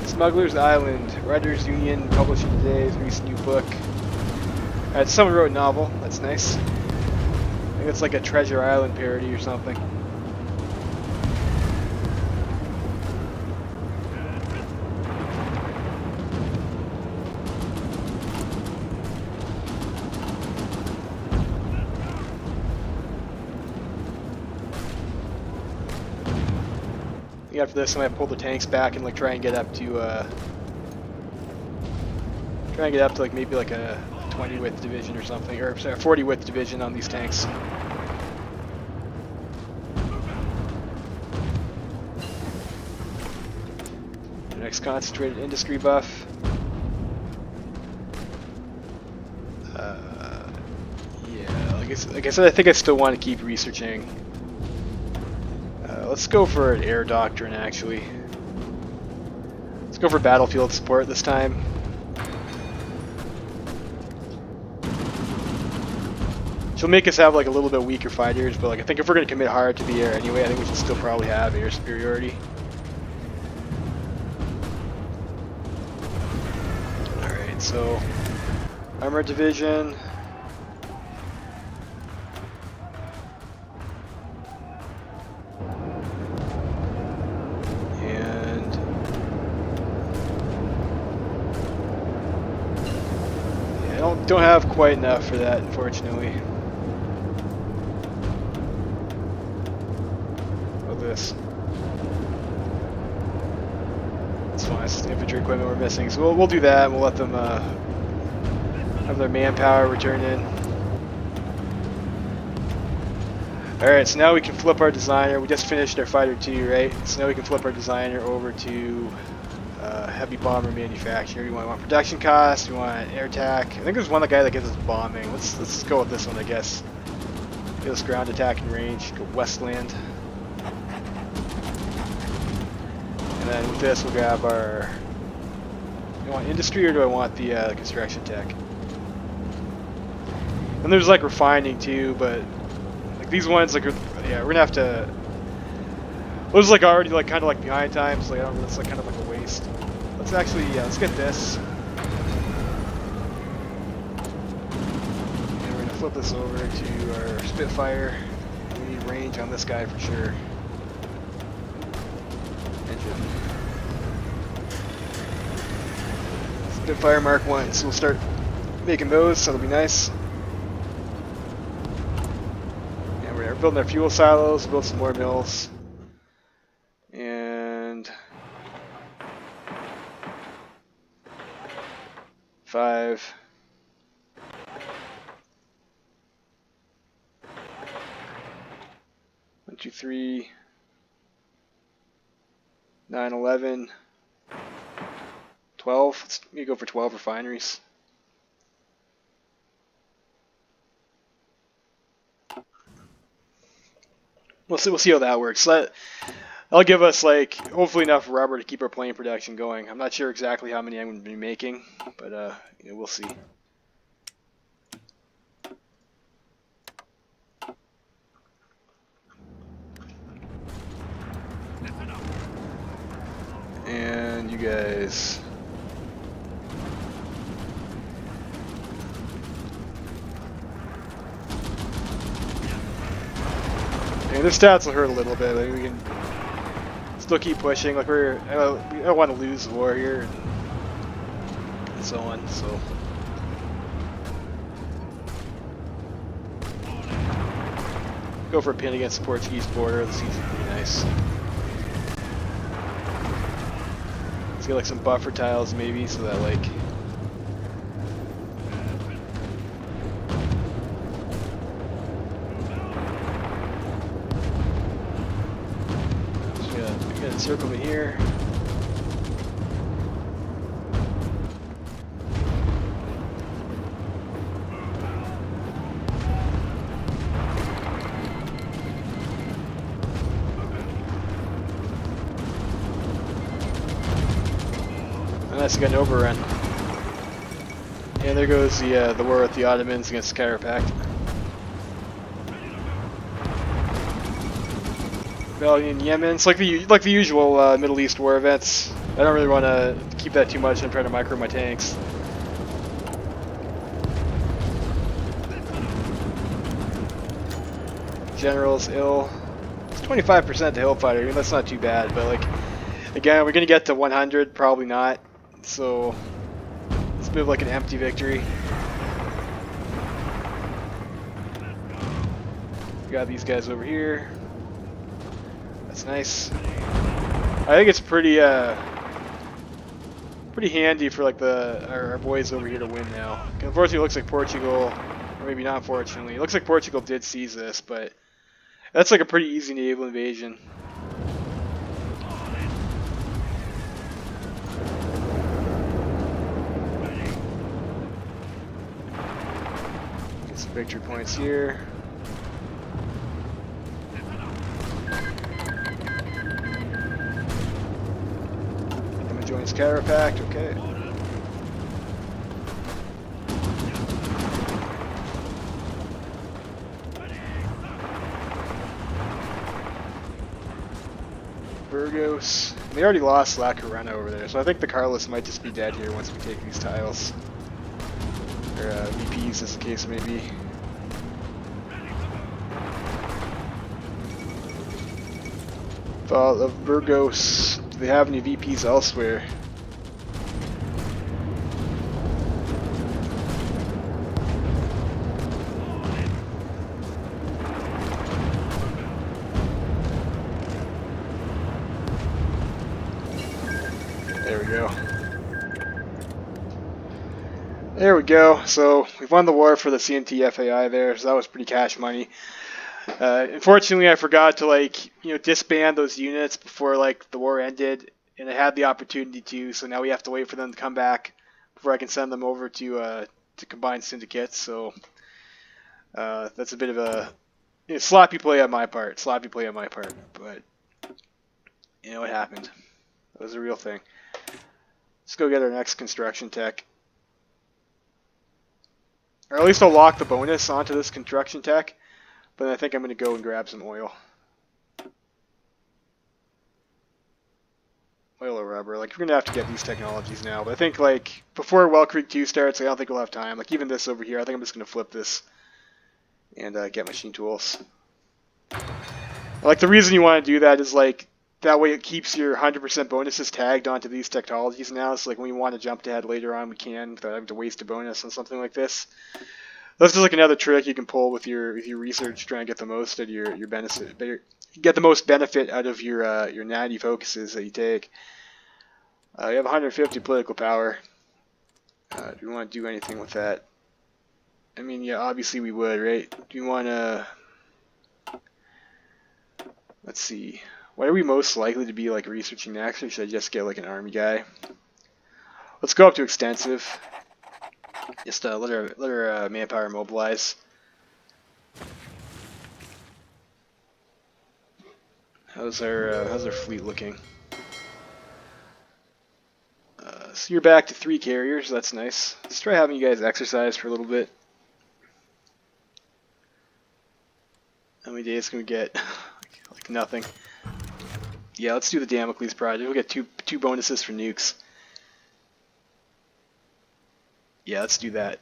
Smuggler's Island, Writers Union, publishing today, his recent new book. Alright, someone wrote a novel, that's nice. think it's like a Treasure Island parody or something. After this, I might pull the tanks back and like try and get up to like maybe like a 20 width division or something, or sorry, 40 width division on these tanks. The next concentrated industry buff. Yeah, like I said, I think I still want to keep researching. Let's go for an air doctrine, actually. Let's go for battlefield support this time. She'll make us have like a little bit weaker fighters, but like I think if we're going to commit hard to the air anyway, I think we should still probably have air superiority. Alright, so armor division. Don't have quite enough for that, unfortunately. Oh, this. It's fine. It's just infantry equipment we're missing, so we'll do that. We'll let them have their manpower return in. All right, so now we can flip our designer. We just finished our fighter 2, right? So now we can flip our designer over to heavy bomber manufacturer. We want production cost, we want air attack. I think there's one guy that gives us bombing. Let's go with this one, I guess. Give us ground attack and range. Go Westland. And then with this, we'll grab our. Do I want industry or do I want the construction tech? And there's like refining too, but like these ones, like yeah, we're gonna have to. Those like already like kind of like behind time, so like, it's like kind of like a waste. Let's actually, let's get this. And we're gonna flip this over to our Spitfire. We need range on this guy for sure. Engine. Spitfire Mark 1, so we'll start making those, so that'll be nice. And we're building our fuel silos, build some more mills. And 5. 1, 2, 3. 9, 11. 12. Let's go for 12 refineries. We'll see how that works. That'll give us like hopefully enough rubber to keep our plane production going. I'm not sure exactly how many I'm going to be making, but you know, we'll see. And you guys. And their stats will hurt a little bit. Like we can still keep pushing. Like I don't want to lose the war here, and so on. So go for a pin against the Portuguese border. This season's pretty nice. Let's get like some buffer tiles maybe, so that like. Circle me here. Unless I got an overrun. And there goes the war with the Ottomans against the Kaiserreich Pact. Rebellion in Yemen. It's like the usual Middle East war events. I don't really want to keep that too much and try to micro my tanks. General's ill. It's 25% to Hillfighter. I mean, that's not too bad, but like, again, we're gonna get to 100, probably not. So it's a bit of like an empty victory. We got these guys over here. That's nice. I think it's pretty pretty handy for like our boys over here to win now. Unfortunately, it looks like Portugal, or maybe not fortunately, it looks like Portugal did seize this, but that's like a pretty easy naval invasion. Get some victory points here. Emma joins Kaiserreich, okay. Burgos. They already lost La Corona over there, so I think the Carlos might just be dead here once we take these tiles. Or VPs, as the case may be. Fall of Burgos. Do they have any VPs elsewhere? There we go. There we go. So we've won the war for the CNT FAI there, so that was pretty cash money. Unfortunately, I forgot to disband those units before the war ended, and I had the opportunity to. So now we have to wait for them to come back before I can send them over to combined syndicates. So that's a bit of a sloppy play on my part. Sloppy play on my part, but you know what happened. That was a real thing. Let's go get our next construction tech. Or at least I'll lock the bonus onto this construction tech, but I think I'm going to go and grab some oil. Oil or rubber. We're going to have to get these technologies now, but I think before Well Creek 2 starts, I don't think we'll have time. Even this over here, I think I'm just going to flip this and get machine tools. The reason you want to do that is that way it keeps your 100% bonuses tagged onto these technologies now. So when we want to jump ahead later on, we can without having to waste a bonus on something like this. That's just another trick you can pull with your research, trying to get the most out of your benefit. Get the most benefit out of your natty focuses that you take. You have 150 political power. Do we want to do anything with that? I mean, yeah, obviously we would, right? Do you want to? Let's see. What are we most likely to be researching next, or should I just get an army guy? Let's go up to extensive. Just let our manpower mobilize. How's our fleet looking? So you're back to 3 carriers. That's nice. Let's try having you guys exercise for a little bit. How many days can we get? Nothing. Yeah, let's do the Damocles project. We'll get two bonuses for nukes. Yeah, let's do that.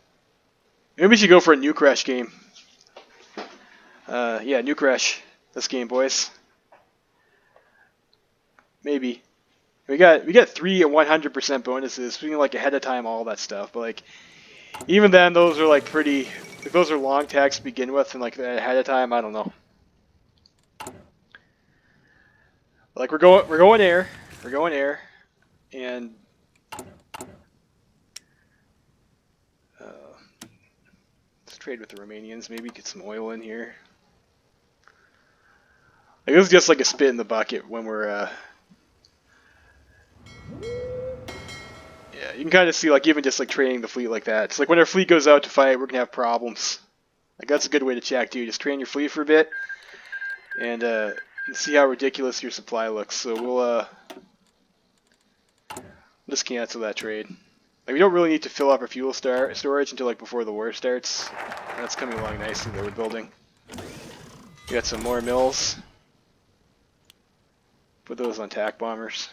Maybe we should go for a nuke rush game. Yeah, nuke rush this game, boys. Maybe. We got 3 and 100% bonuses. We can ahead of time all that stuff, but even then those are pretty. If those are long tags to begin with, and ahead of time, I don't know. We're going air, and let's trade with the Romanians. Maybe get some oil in here. This is just a spit in the bucket when we're. Yeah, you can kind of see even just training the fleet like that. It's when our fleet goes out to fight, we're gonna have problems. That's a good way to check too. Just train your fleet for a bit, and see how ridiculous your supply looks. So we'll just cancel that trade. We don't really need to fill up our fuel storage until before the war starts. That's coming along nicely though with building. We got some more mills. Put those on tack bombers.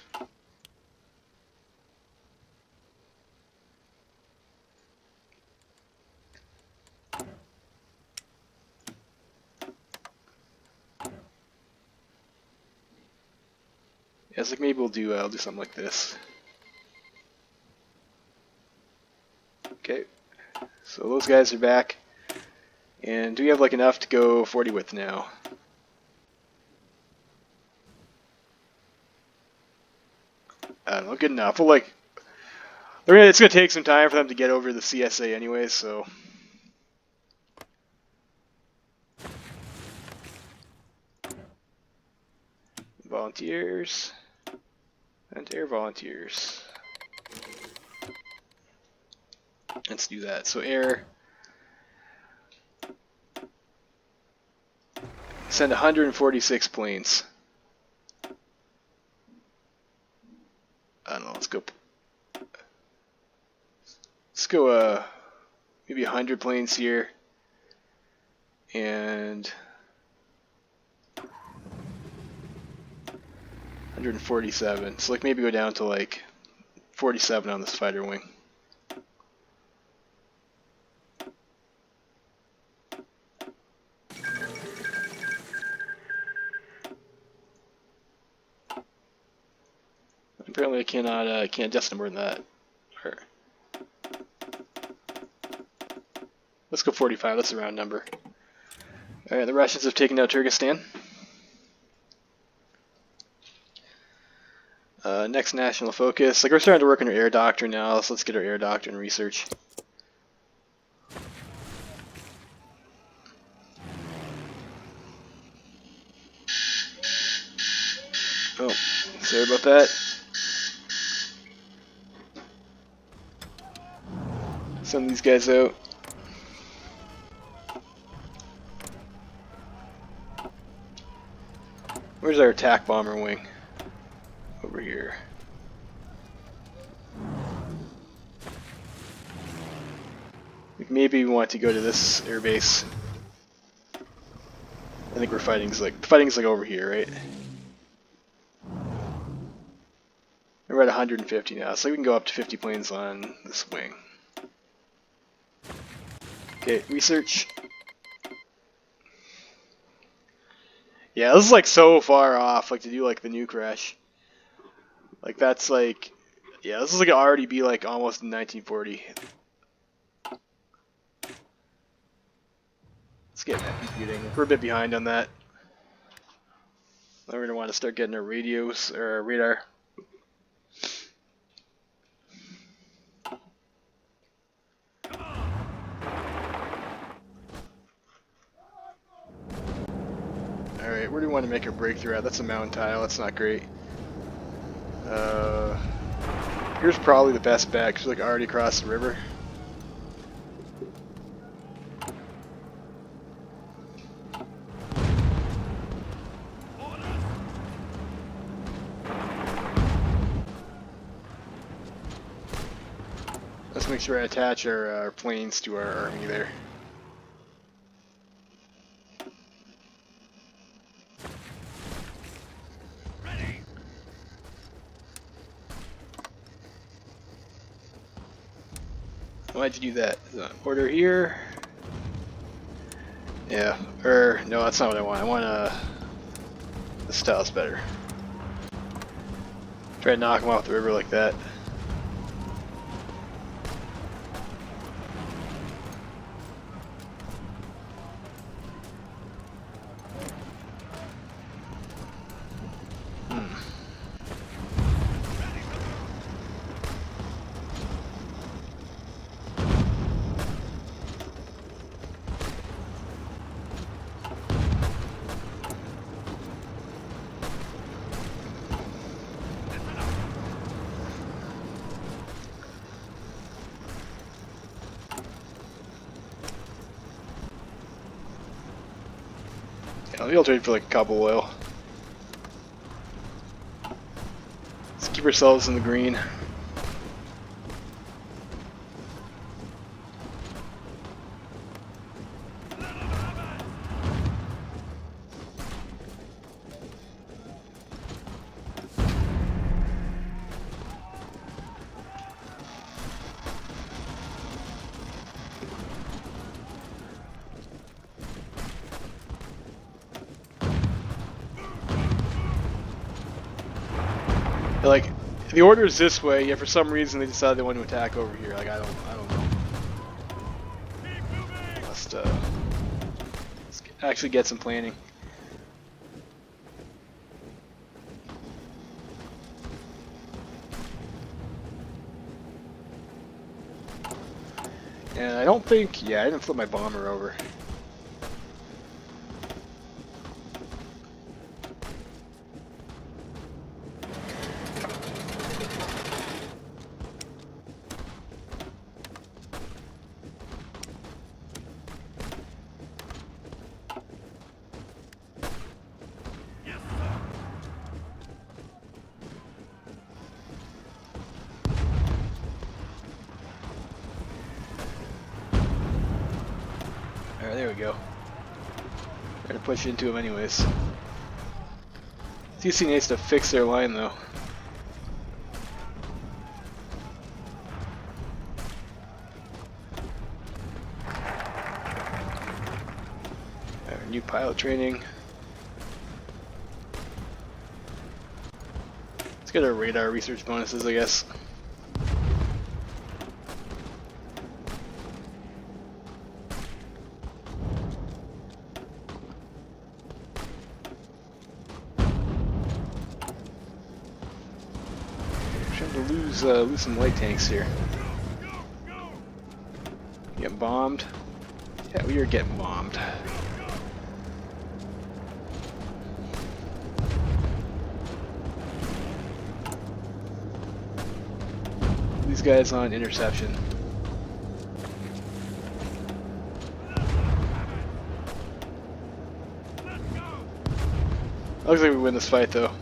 Yeah, it's like maybe we'll do I'll do something like this. Okay, so those guys are back, and do we have like enough to go 40 width now? I don't know, good enough. Well, like, it's gonna take some time for them to get over the CSA anyway, so. Volunteers and air volunteers. Let's do that. So air, send 146 planes. I don't know. Let's go maybe 100 planes here, and 147. So like maybe go down to like 47 on this fighter wing. Apparently I can't adjust more than that. Or, let's go 45, that's a round number. Alright, the Russians have taken out Turkestan. Next national focus. Like, we're starting to work on our air doctrine now, so let's get our air doctrine research. Oh, sorry about that. Send these guys out. Where's our attack bomber wing? Over here. Maybe we want to go to this airbase. I think the fighting's like over here, right? We're at 150 now, so we can go up to 50 planes on this wing. Okay, research. Yeah, this is like so far off, like to do like the nuke rush. Like that's like, yeah, this is like already be like almost in 1940. Let's get that computing. We're a bit behind on that. Then we're gonna want to start getting our radios or our radar. Alright, where do we want to make our breakthrough at? That's a mountain tile, that's not great. Here's probably the best bet, because we're like already across the river. Let's make sure I attach our planes to our army there. Why'd you do that? Order here. Yeah, or no, that's not what I want. I want this style's better. Try to knock them off the river like that. We'll trade for like a cup of oil. Let's keep ourselves in the green. Like, the order is this way, yet for some reason they decided they want to attack over here. Like, I don't know. Let's actually get some planning. And I don't think, yeah, I didn't flip my bomber over. Alright, there we go. Trying to push into him anyways. TC needs to fix their line though. Alright, new pilot training. Let's get our radar research bonuses, I guess. Lose some light tanks here. Getting bombed. Yeah, we are getting bombed. These guys on interception. Looks like we win this fight though.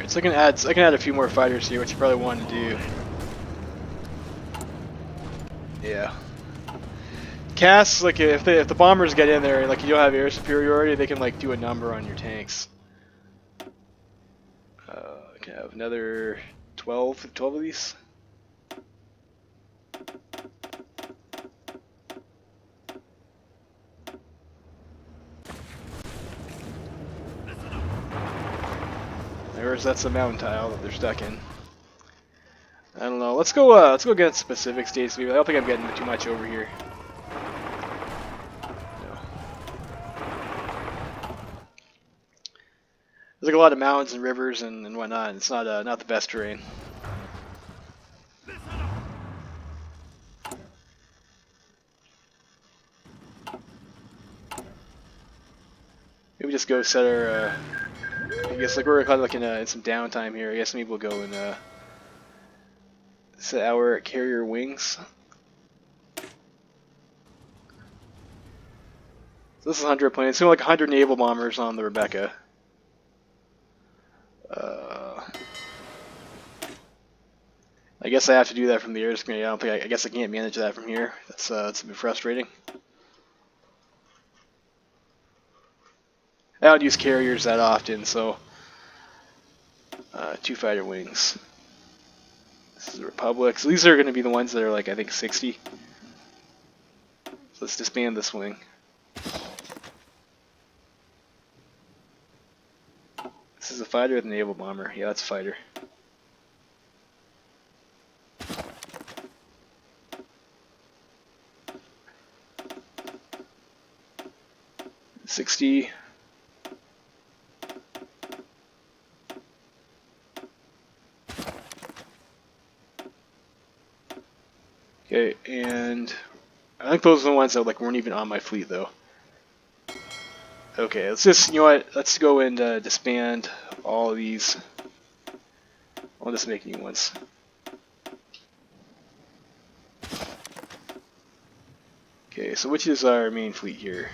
So I can add a few more fighters here, which you probably want to do. Yeah. Casts, like if the bombers get in there and like you don't have air superiority, they can like do a number on your tanks. I can have another 12 of these. That's the mountain tile that they're stuck in. I don't know. Let's go get specific states. I don't think I'm getting too much over here. No. There's like a lot of mountains and rivers and whatnot. It's not the best terrain. Maybe just go set our. I guess like we're kind of like in some downtime here. I guess maybe we'll go and set our carrier wings. So this is 100 planes. It's like 100 naval bombers on the Rebecca. I guess I have to do that from the air screen. I guess I can't manage that from here. That's a bit frustrating. I don't use carriers that often, so 2 fighter wings. This is the Republic. So these are going to be the ones that are like I think 60. So let's disband this wing. This is a fighter with a naval bomber. Yeah, that's a fighter. $60. Okay, and I think those are the ones that like weren't even on my fleet though. Okay, let's just, you know what, let's go and disband all of these. I'll just make new ones. Okay, so which is our main fleet here?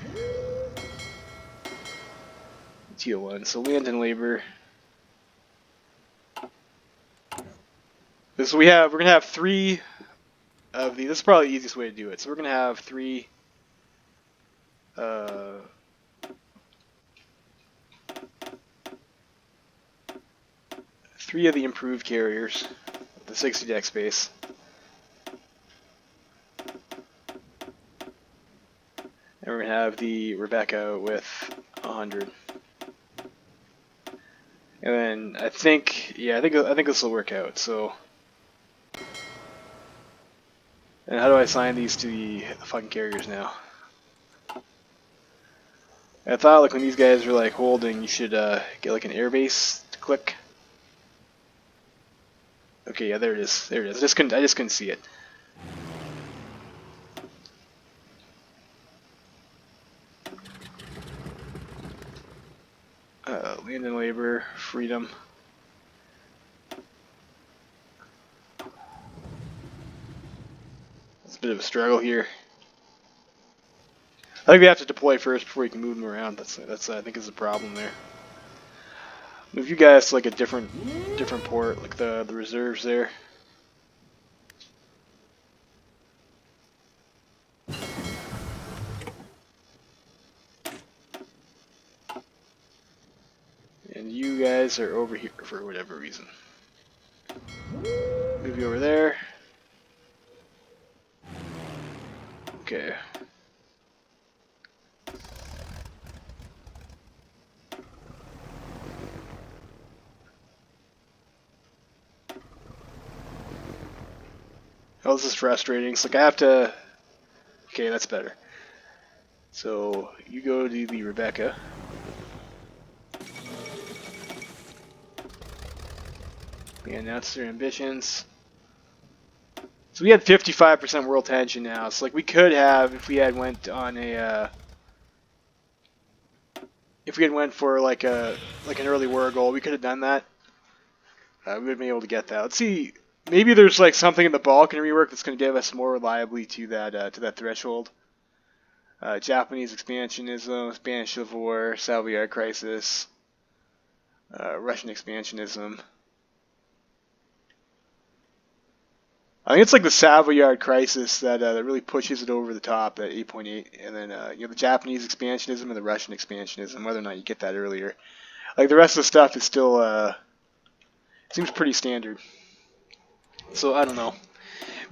TO1, so land and labor. So we're gonna have 3 of these. This is probably the easiest way to do it. So we're gonna have 3 3 of the improved carriers, the 60 deck space. And we're going to have the Rebecca with 100. And then I think this will work out. So, and how do I assign these to the fucking carriers now? I thought like when these guys were like holding, you should get like an airbase to click. Okay, yeah, there it is. There it is. I just couldn't see it. Land and labor, freedom. It's a bit of a struggle here. I think we have to deploy first before you can move them around. That's I think is the problem there. Move you guys to like a different port, like the reserves there. And you guys are over here for whatever reason. Move you over there. Okay. Oh, this is frustrating. It's like I have to... Okay, that's better. So, you go to the Rebecca. And that's their ambitions. So we had 55% world tension now. So like we could have, if we had went on a... if we had went for like an early war goal, we could have done that. We would have been able to get that. Let's see. Maybe there's like something in the Balkan rework that's going to give us more reliably to that threshold. Japanese expansionism, Spanish Civil War, Savoyard Crisis, Russian expansionism. I think it's like the Savoyard Crisis that really pushes it over the top at 8.8, and then the Japanese expansionism and the Russian expansionism. Whether or not you get that earlier, like the rest of the stuff is still seems pretty standard. So I don't know.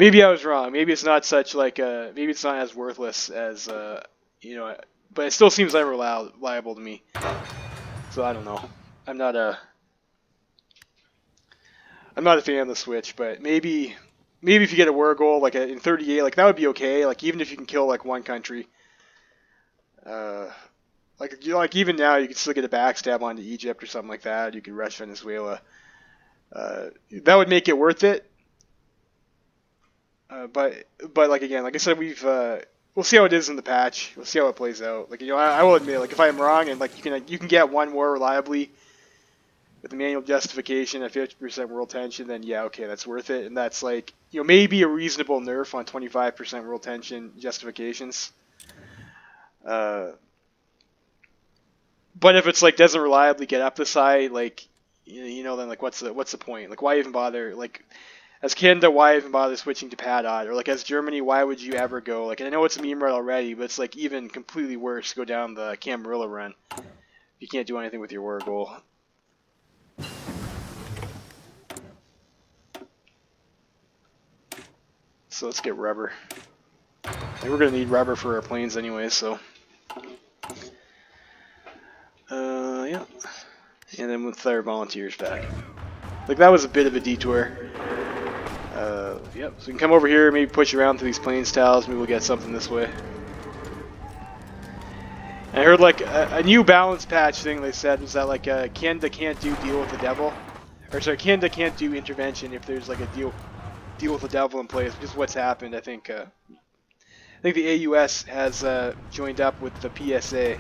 Maybe I was wrong. Maybe it's not such like maybe it's not as worthless as but it still seems unreliable to me. So I don't know. I'm not a fan of the Switch, but maybe if you get a war goal like in 38, like that would be okay. Like even if you can kill like one country, like even now you could still get a backstab onto Egypt or something like that. You could rush Venezuela. That would make it worth it. But like again, like I said, we'll see how it is in the patch. We'll see how it plays out. Like I will admit, like if I'm wrong and like you can get one war reliably with the manual justification at 50% world tension, then yeah, okay, that's worth it. And that's like maybe a reasonable nerf on 25% world tension justifications. But if it's like doesn't reliably get up the side, like then like what's the point? Like why even bother? Like as Canada, why even bother switching to PADOT? Or like as Germany, why would you ever go? Like, and I know it's a meme right already, but it's like even completely worse to go down the Camarilla run. You can't do anything with your war goal. So let's get rubber. And we're gonna need rubber for our planes anyway, so. Yeah. And then with our volunteers back. Like that was a bit of a detour. Yep, so we can come over here, maybe push around through these plains tiles, maybe we'll get something this way. And I heard like a new balance patch thing they said was that like Canada can't do deal with the devil. Or sorry, Canada can't do intervention if there's like a deal with the devil in place, which is what's happened. I think the AUS has joined up with the PSA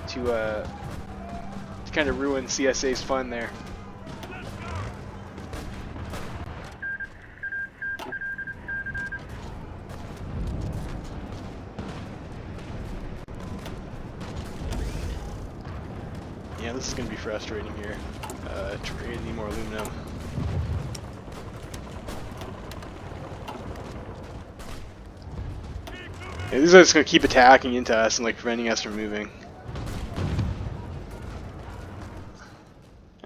to kind of ruin CSA's fun there. Yeah, this is going to be frustrating here. Trade, need more aluminum. Yeah, these are just going to keep attacking into us and like preventing us from moving.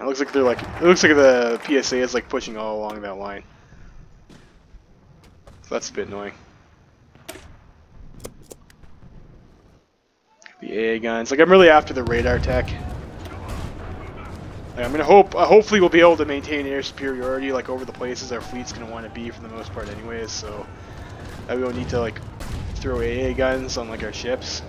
It looks like they're like, it looks like the PSA is like pushing all along that line. So that's a bit annoying. The AA guns, like I'm really after the radar tech. Like, I'm gonna hopefully we'll be able to maintain air superiority like over the places our fleet's gonna want to be for the most part, anyways. So we don't need to like throw AA guns on like our ships.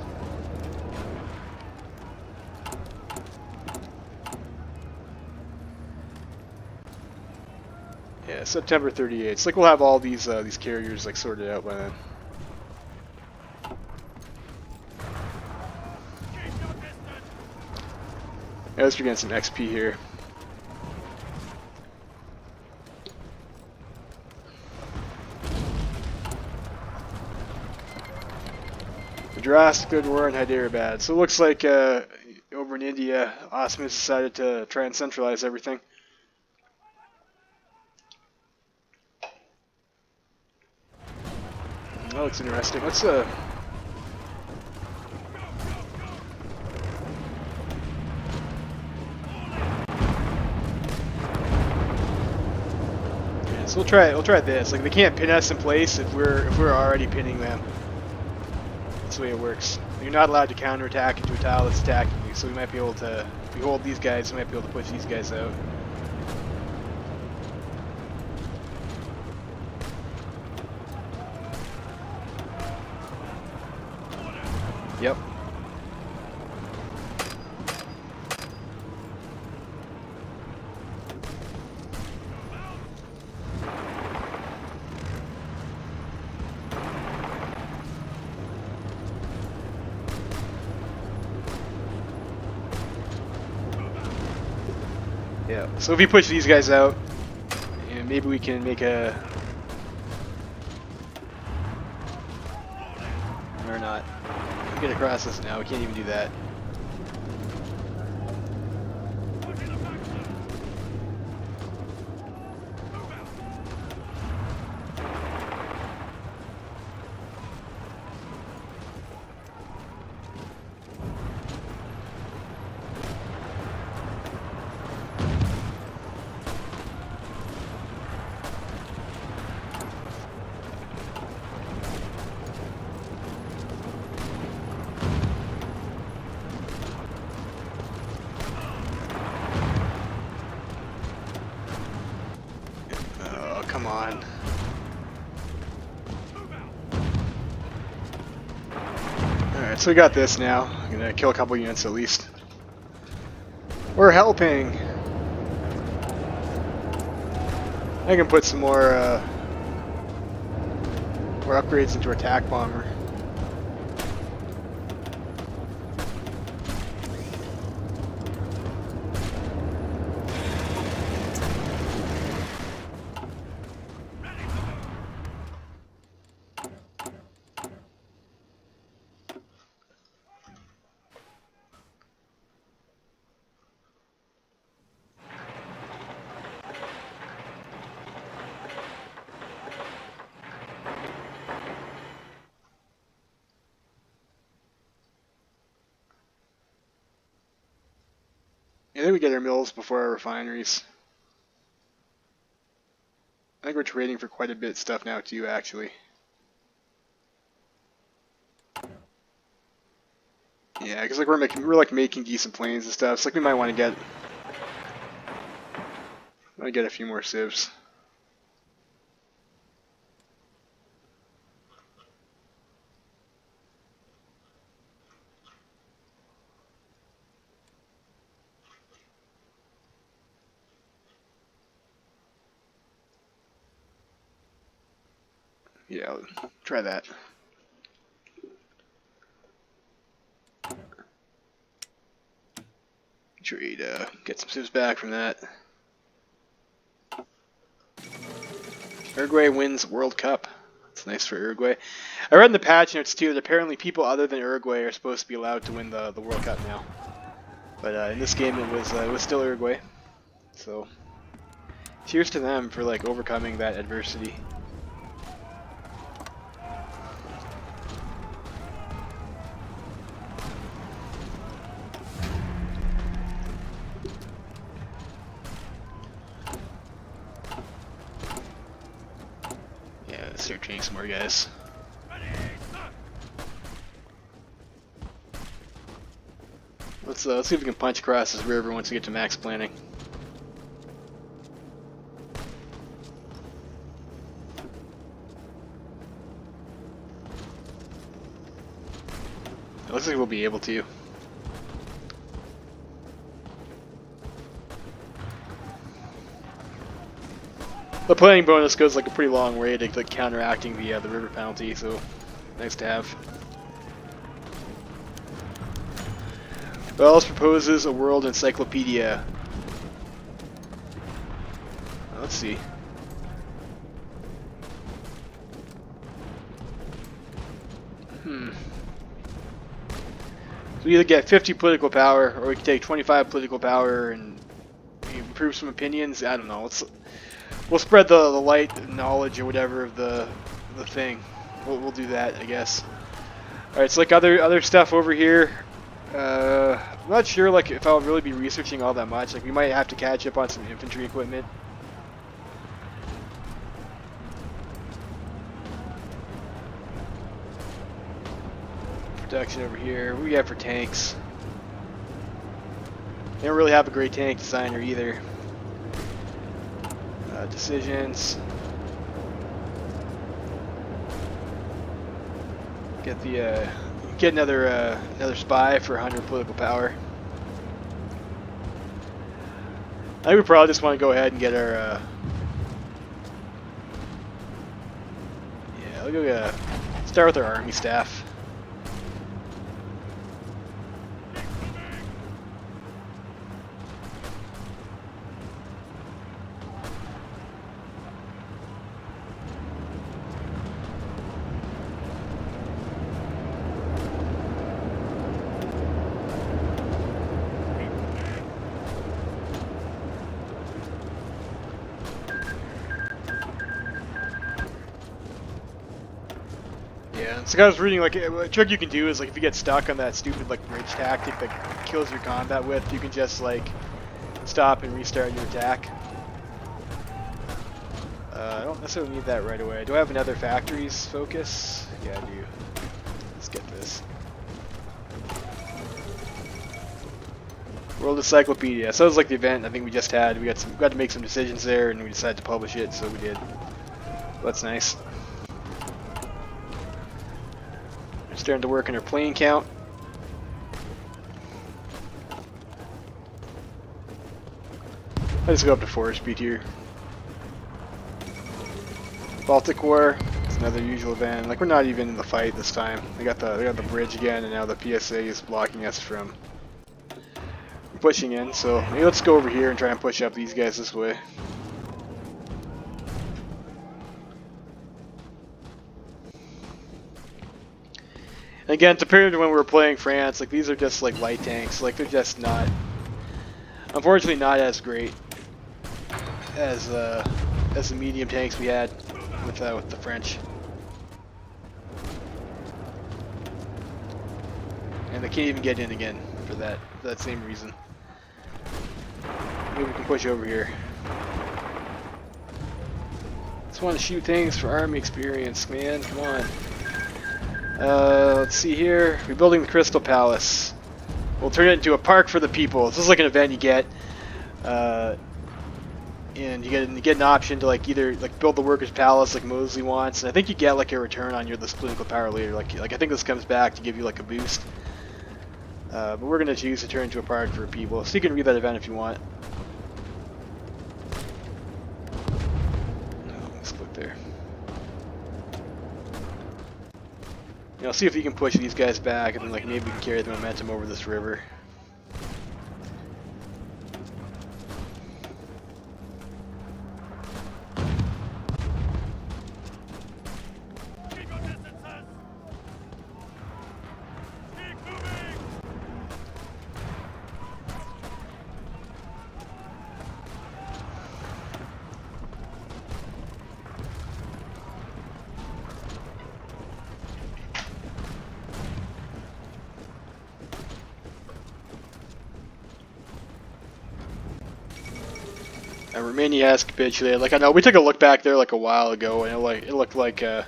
Yeah, September 38th. It's like we'll have all these carriers like sorted out by then. Yeah, let's get some XP here. Madras, good war, and Hyderabad. So it looks like over in India, Osman decided to try and centralize everything. Oh, it's interesting. Let's yeah, so we'll try this. Like they can't pin us in place if we're already pinning them. That's the way it works. You're not allowed to counterattack into a tile that's attacking you, so we might be able to, if we hold these guys, we might be able to push these guys out. Yep. Yeah, so if we push these guys out, and maybe we can make a... Or not. Get across this now, we can't even do that. Come on. Alright, so we got this now. I'm gonna kill a couple units at least. We're helping! I can put some more upgrades into our attack bomber. I think we get our mills before our refineries. I think we're trading for quite a bit of stuff now too, actually. Yeah, because like we're like making decent planes and stuff. So like we might want to get a few more civs. Yeah, I'll try that. Trade, get some civs back from that. Uruguay wins World Cup. That's nice for Uruguay. I read in the patch notes too that apparently people other than Uruguay are supposed to be allowed to win the World Cup now. But in this game it was still Uruguay. So cheers to them for like overcoming that adversity. start training some more guys. Let's see if we can punch across this river once we get to max planning. It looks like we'll be able to. The planning bonus goes like a pretty long way to like, counteracting the river penalty, so nice to have. Wells proposes a world encyclopedia. Let's see. So we either get 50 political power, or we can take 25 political power and improve some opinions. I don't know. We'll spread the light and knowledge or whatever of the thing. We'll do that, I guess. All right, so like other stuff over here. I'm not sure like if I'll really be researching all that much. Like we might have to catch up on some infantry equipment. Production over here. What do we got for tanks? They don't really have a great tank designer either. Decisions. Get another spy for 100 political power. I think we probably just want to go ahead and get our. Yeah, we'll go start with our army staff. So I was reading, like, a trick you can do is, like, if you get stuck on that stupid, like, bridge tactic that kills your combat width, you can just, like, stop and restart your attack. I don't necessarily need that right away. Do I have another factories focus? Yeah, I do. Let's get this. World Encyclopedia. So that was like the event I think we just had. We got to make some decisions there, and we decided to publish it, so we did. That's nice. Starting to work on our plane count. Let's go up to 4 speed here. Baltic War. It's another usual event. Like we're not even in the fight this time. They got the bridge again, and now the PSA is blocking us from pushing in. So maybe let's go over here and try and push up these guys this way. Again, compared to when we were playing France, like these are just like light tanks. Like they're just not, unfortunately, not as great as the medium tanks we had with the French. And they can't even get in again for that same reason. Maybe we can push over here. Just want to shoot things for army experience, man. Come on. Let's see here. We're building the Crystal Palace. We'll turn it into a park for the people. This is like an event you get, and you get an option to like either like build the Workers' Palace like Mosley wants, and I think you get like a return on this political power later. Like I think this comes back to give you like a boost. But we're gonna choose to turn it into a park for people. So you can read that event if you want. No, let's click there. You know, see if you can push these guys back, and then like maybe we can carry the momentum over this river. Romania has capitulated. Like I know we took a look back there like a while ago, and it looked like it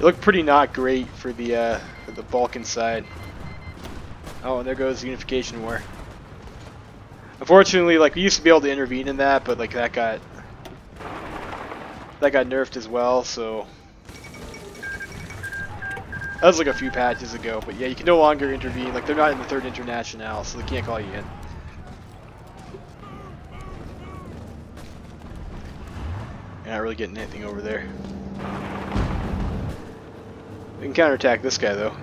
looked pretty not great for the Balkan side. Oh, and there goes the Unification War. Unfortunately, like we used to be able to intervene in that, but like that got nerfed as well. So that was like a few patches ago. But yeah, you can no longer intervene. Like they're not in the Third International, so they can't call you in. You're not really getting anything over there. We can counterattack this guy though.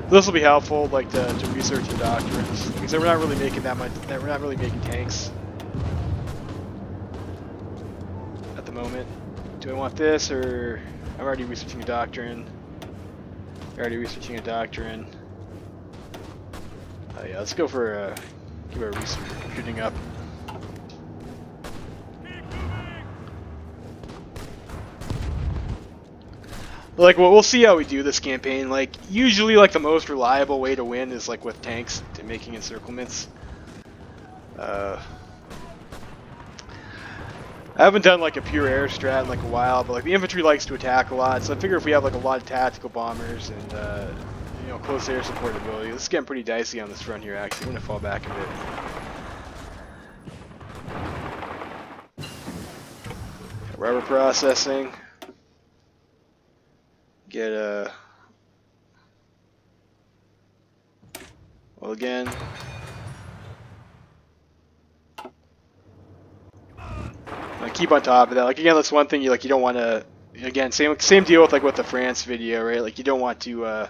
This will be helpful, like to research the doctrines, because we're not really making that much. We're not really making tanks at the moment. Do I want this, or I'm already researching a doctrine? Already researching a doctrine. Oh yeah, let's go for keep our recruiting up. Like, well, we'll see how we do this campaign. Like, usually, like, the most reliable way to win is, like, with tanks to making encirclements. I haven't done, like, a pure air strat in, like, a while, but, like, the infantry likes to attack a lot, so I figure if we have, like, a lot of tactical bombers and, you know, close air support ability, this is getting pretty dicey on this front here, actually. I'm gonna fall back a bit. Rubber processing. Get a well again. Keep on top of that. Like again, that's one thing you don't want to. Again, same deal with like with the France video, right? Like you don't want to. You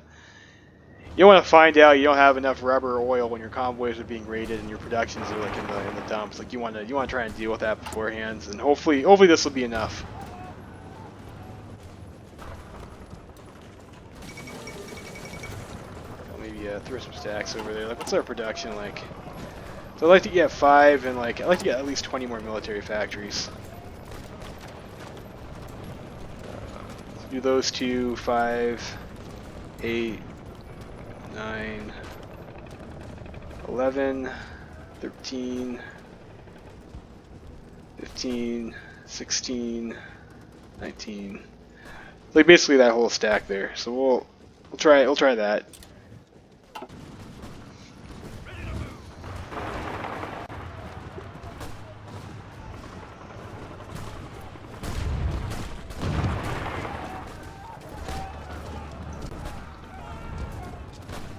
don't want to find out you don't have enough rubber or oil when your convoys are being raided and your productions are like in the dumps. Like you want to try and deal with that beforehand, and hopefully this will be enough. Throw some stacks over there. Like, what's our production like? So I'd like to get 5, and like I'd like to get at least 20 more military factories. Let's do those two, 5, 8, 9, 11, 13, 15, 16, 19. Like basically that whole stack there. So we'll try that.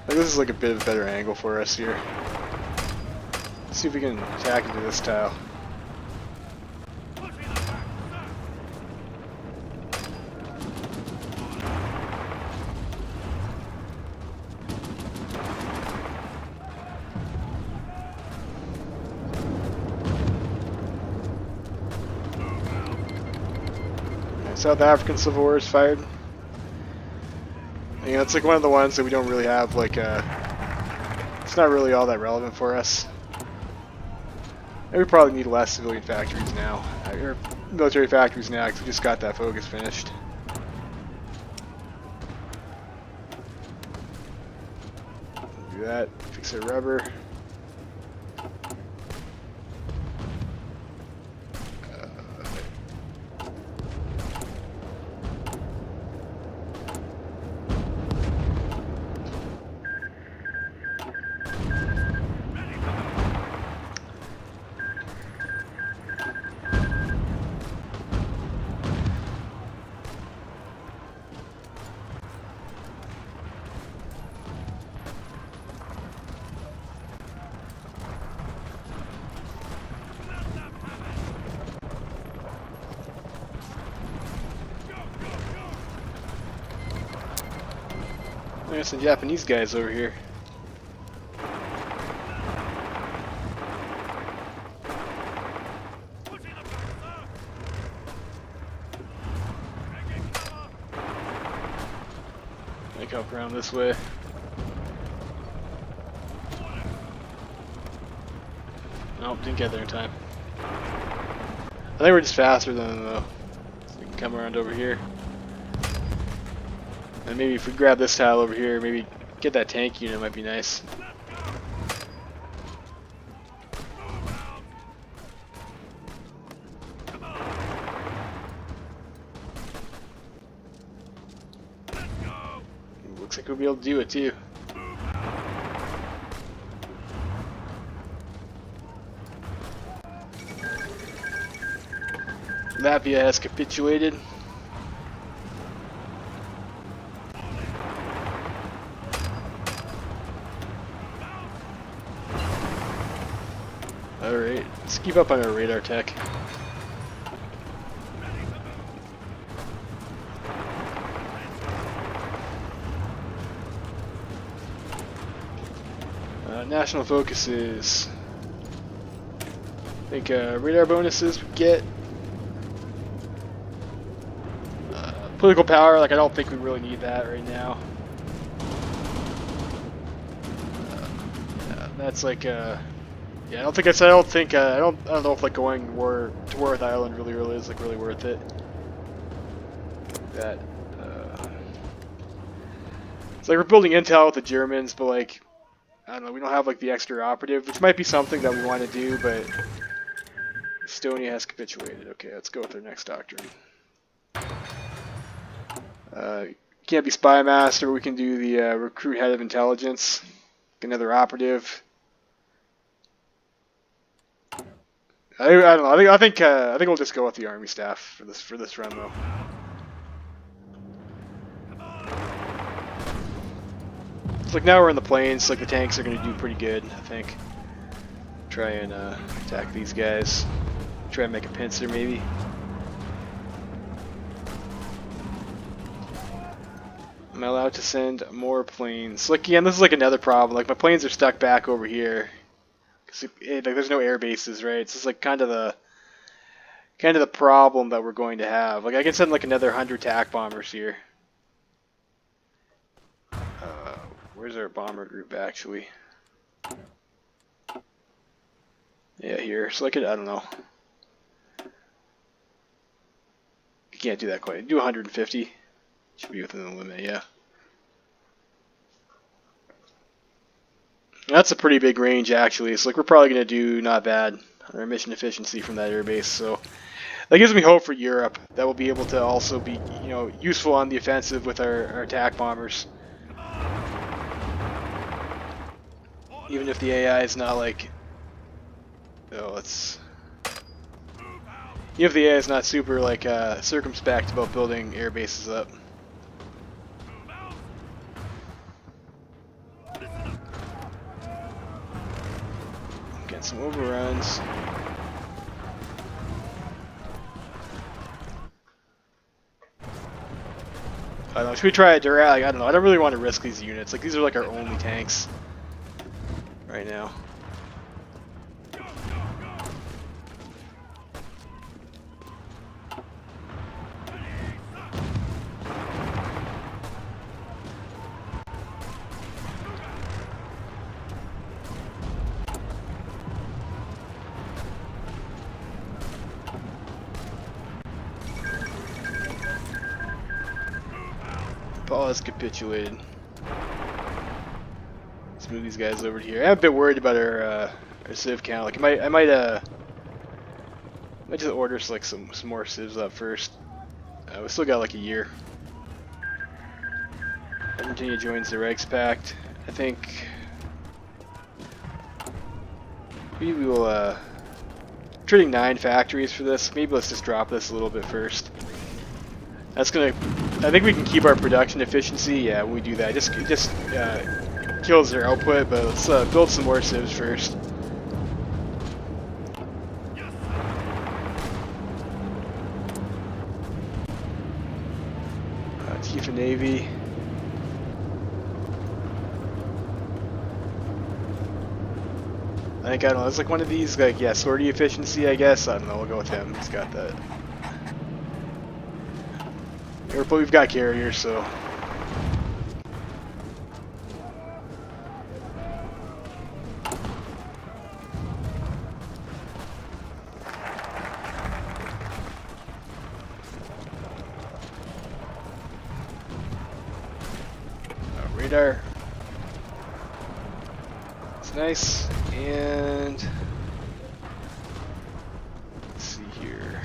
This is like a bit of a better angle for us here. Let's see if we can attack into this tile. South African Civil War is fired. You know, it's like one of the ones that we don't really have, like, it's not really all that relevant for us. And we probably need less civilian factories now, or military factories now, because we just got that focus finished. Do that, fix our rubber. There's some Japanese guys over here. Make up around this way. Nope, didn't get there in time. I think we're just faster than them though. So we can come around over here. And maybe if we grab this tile over here, maybe get that tank unit might be nice. Looks like we'll be able to do it too. Latvia has capitulated. Alright, let's keep up on our radar tech. National focuses. I think radar bonuses we get. Political power, like I don't think we really need that right now. That's like yeah, I don't think I don't know if like going to war with Ireland really is like really worth it. That it's like we're building intel with the Germans, but like I don't know, we don't have like the extra operative, which might be something that we want to do, but Estonia has capitulated. Okay, let's go with our next doctrine. Can't be spy master. We can do the recruit head of intelligence. Another operative. I don't know. I think we'll just go with the army staff for this run though. It's like now we're in the plains. Like the tanks are going to do pretty good. I think. Try and attack these guys. Try and make a pincer maybe. Am I allowed to send more planes? Like again, this is like another problem. Like my planes are stuck back over here. Like there's no air bases, right? It's just like kind of the problem that we're going to have. Like I can send like another 100 TAC bombers here. Where's our bomber group actually? Yeah, here. So I don't know. You can't do that quite. Do 150. Should be within the limit, yeah. That's a pretty big range, actually. So, like, we're probably going to do not bad on our mission efficiency from that airbase. So, that gives me hope for Europe. That will be able to also be, you know, useful on the offensive with our attack bombers. Even if the AI is not like, oh, let's. Even if the AI is not super like circumspect about building air bases up. Get some overruns. I don't know. Should we try a direct? Like, I don't know. I don't really want to risk these units. Like these are like our only tanks right now. Paul has capitulated. Let's move these guys over here. I'm a bit worried about our civ count. Like I might just order like some more civs up first. We still got like a year. Argentina joins the Reichspakt. I think maybe we will trading 9 factories for this. Maybe let's just drop this a little bit first. That's gonna. I think we can keep our production efficiency. Yeah, when we do that, just kills their output. But let's build some more civs first. Chief of Navy. I think I don't know. It's like one of these, like yeah, sortie efficiency. I guess I don't know. We'll go with him. He's got that. But we've got carriers, so. radar. It's nice. And let's see here.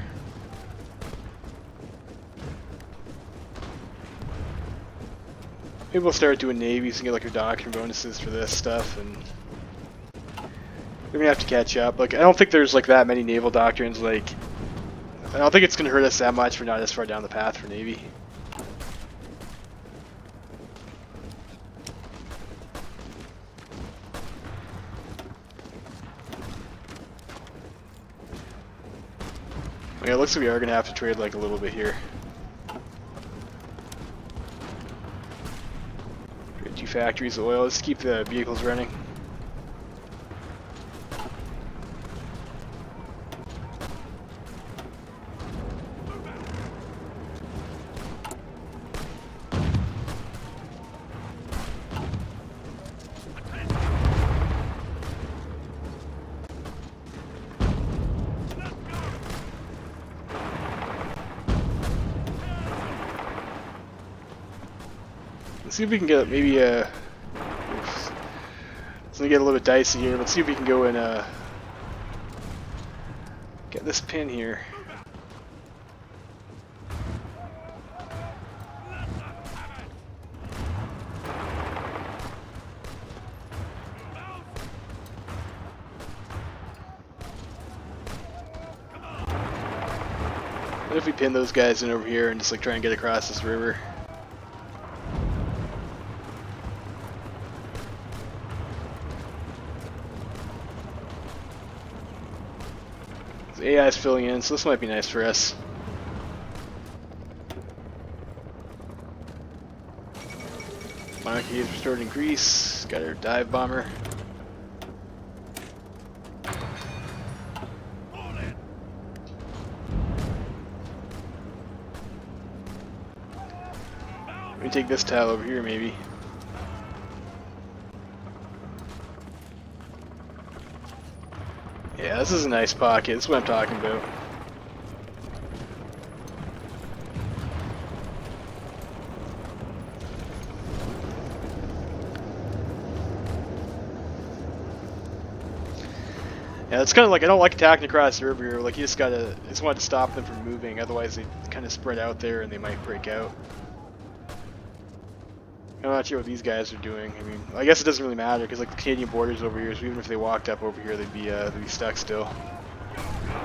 Maybe we'll start doing navies and get like our doctrine bonuses for this stuff, and we're gonna have to catch up. Like, I don't think there's like that many naval doctrines. Like, I don't think it's gonna hurt us that much. We're not as far down the path for navy. Yeah, it looks like we are gonna have to trade like a little bit here. Trade 2 factories of oil. Let's keep the vehicles running. Let's see if we can get maybe it's gonna get a little bit dicey here. Let's see if we can go and get this pin here. What if we pin those guys in over here and just like try and get across this river? AI is filling in, so this might be nice for us. Monarchy is restored in Greece. Got our dive bomber. Let me take this tile over here, maybe. Yeah, this is a nice pocket. This is what I'm talking about. Yeah, it's kind of like, I don't like attacking across the river here. Like, you just want to stop them from moving. Otherwise, they kind of spread out there and they might break out. I'm not sure what these guys are doing. I mean, I guess it doesn't really matter because like the Canadian border's over here, so even if they walked up over here, they'd be stuck still.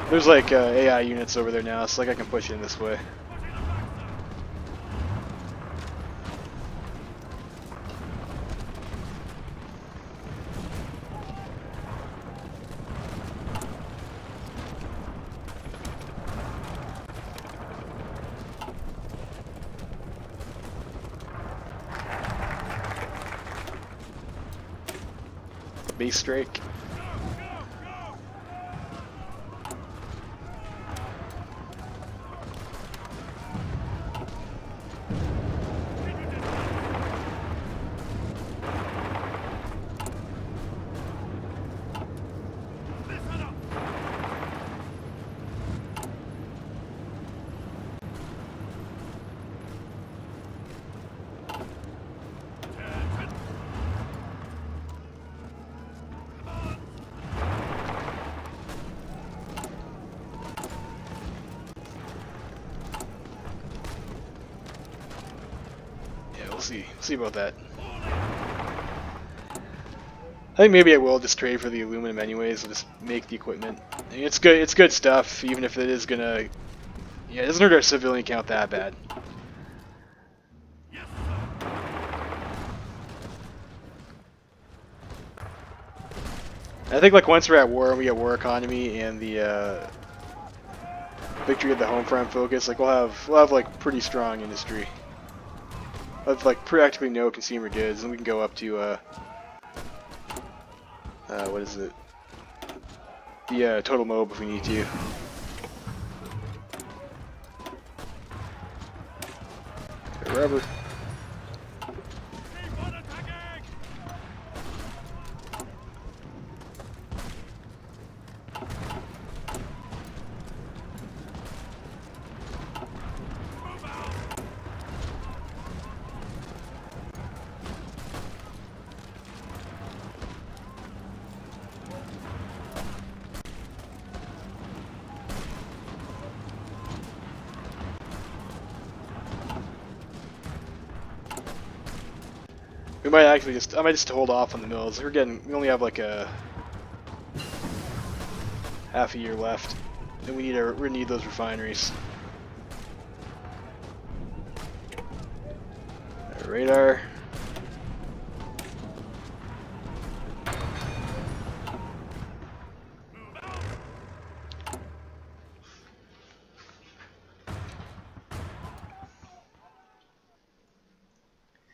There's like AI units over there now, so like I can push in this way. Base strike. See about that. I think maybe I will just trade for the aluminum anyways and just make the equipment. I mean, it's good stuff, even if it is gonna, yeah, it doesn't hurt our civilian count that bad. I think like once we're at war and we get war economy and the victory of the home front focus, like we'll have like pretty strong industry. Of like practically no consumer goods, and we can go up to what is it? The total mob if we need to. Rubber. We might actually just, I might just hold off on the mills. We only have like a half a year left, and we're gonna need those refineries. Radar.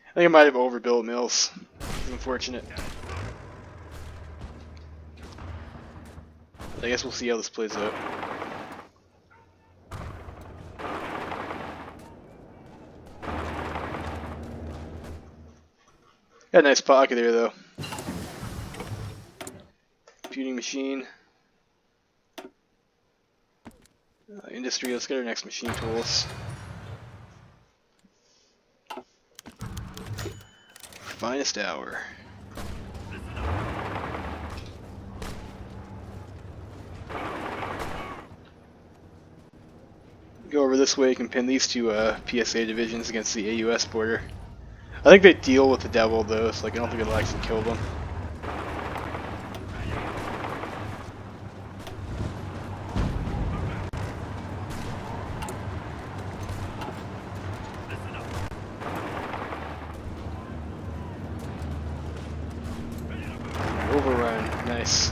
I think I might have overbuilt mills. It's unfortunate. I guess we'll see how this plays out. Got a nice pocket there, though. Computing machine. Industry, let's get our next machine tools. Finest hour. Go over this way, you can pin these two PSA divisions against the AUS border. I think they deal with the devil though, so like, I don't think it'll actually kill them. Overrun, nice.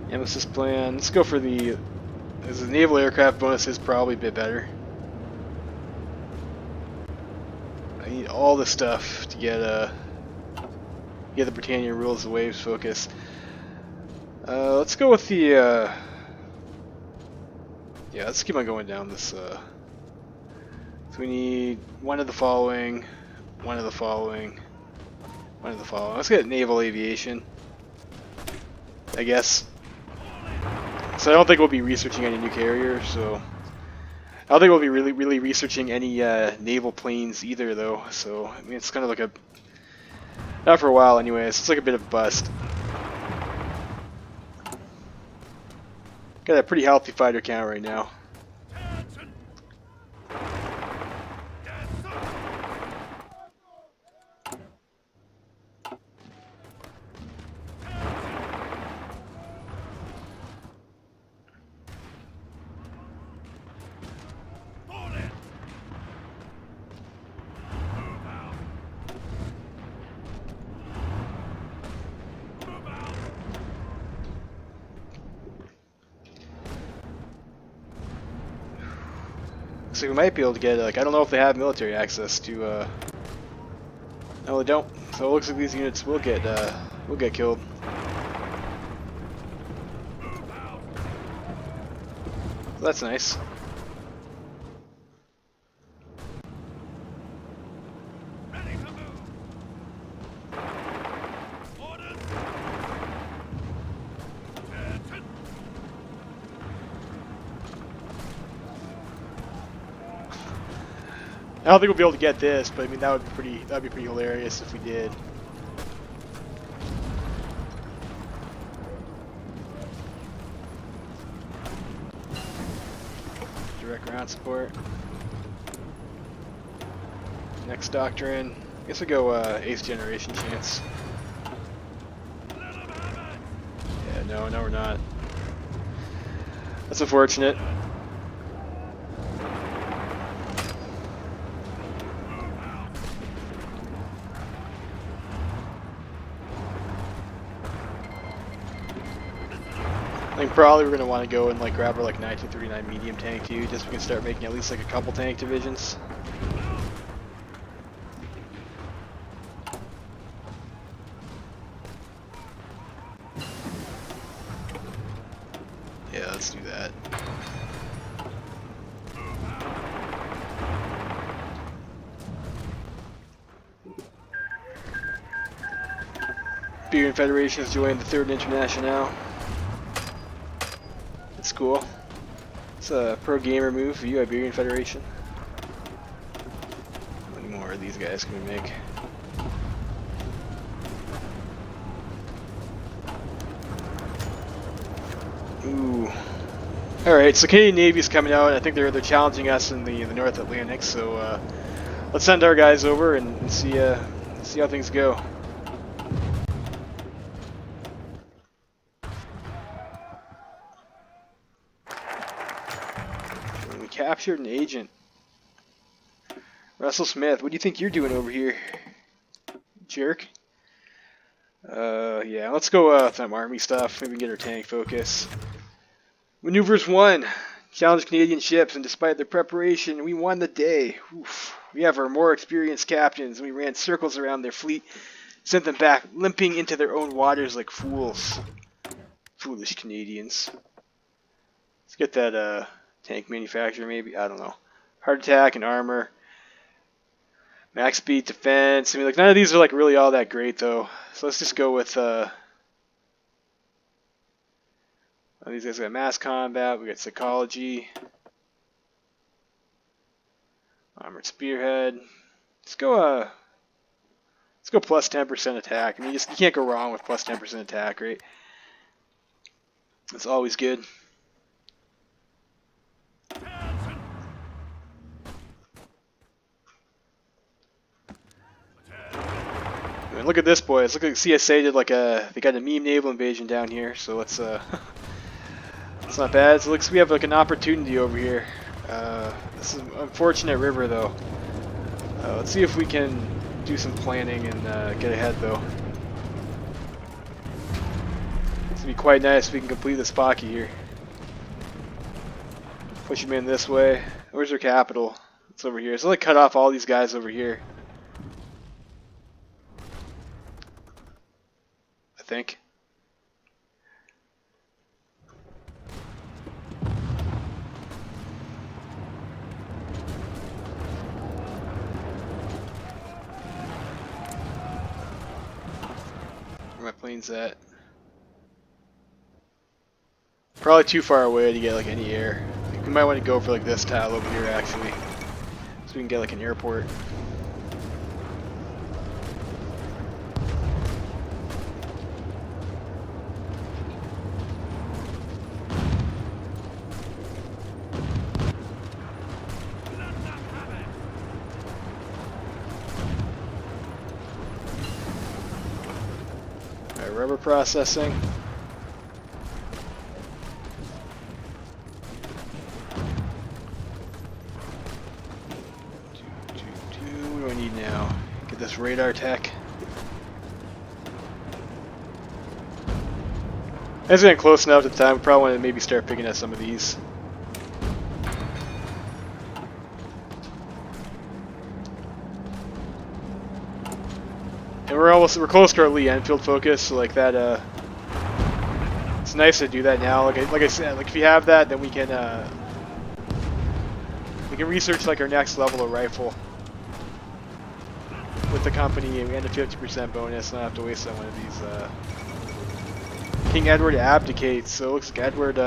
Nemesis plan. Let's go for the naval aircraft bonus is probably a bit better. I need all the stuff to get the Britannia rules the waves focus. Let's go with the yeah, let's keep on going down this. So we need one of the following, one of the following, one of the following. Let's get naval aviation, I guess. So I don't think we'll be researching any new carriers. So I don't think we'll be really researching any naval planes either, though. So I mean, it's kind of like a not for a while, anyways. It's like a bit of a bust. Got a pretty healthy fighter count right now. So we might be able to get, like, I don't know if they have military access to, no they don't. So it looks like these units will get killed. So that's nice. I don't think we'll be able to get this, but I mean that'd be pretty hilarious if we did. Direct ground support. Next doctrine. I guess we go 8th generation chance. Yeah, no, we're not. That's unfortunate. I think probably we're going to want to go and like grab our like 1939 medium tank too, just so we can start making at least like a couple tank divisions. Yeah, let's do that. Iberian Federation has joined the 3rd Internationale. That's cool. It's a pro gamer move for you, Iberian Federation. How many more of these guys can we make? Ooh. Alright, so Canadian Navy's coming out. I think they're challenging us in the North Atlantic, so let's send our guys over and see Let's see how things go. And we captured an agent. Russell Smith, what do you think you're doing over here? Jerk. Yeah, let's go with some army stuff. Maybe get our tank focus. Maneuvers 1. Challenged Canadian ships, and despite their preparation, we won the day. Oof. We have our more experienced captains, and we ran circles around their fleet, sent them back, limping into their own waters like fools. Foolish Canadians. Let's get that tank manufacturer, maybe. I don't know. Heart attack and armor. Max speed, defense. I mean, like, none of these are like really all that great, though. So let's just go with these guys got mass combat. We got psychology, armored spearhead. Let's go plus 10% attack. I mean, you can't go wrong with plus 10% attack, right? It's always good. I mean, look at this, boys. Look like CSA did like they got a meme naval invasion down here. So let's it's not bad. So it looks we have like an opportunity over here. This is an unfortunate river though. Let's see if we can do some planning and get ahead though. It's gonna be quite nice if we can complete this Pocky here. Push them in this way. Where's their capital? It's over here. So let's cut off all these guys over here. I think. Where my plane's at? Probably too far away to get like any air. I think we might want to go for like this tile over here actually, so we can get like an airport. Alright, rubber processing. What do I need now? Get this radar tech. As we're getting close enough to the time, we probably want to maybe start picking at some of these. And we're close to our Lee Enfield focus, so like that it's nice to do that now. Like I said, like if you have that, then we can research like our next level of rifle with the company, and we get a 50% bonus, and not have to waste on one of these. King Edward abdicates, so it looks like Edward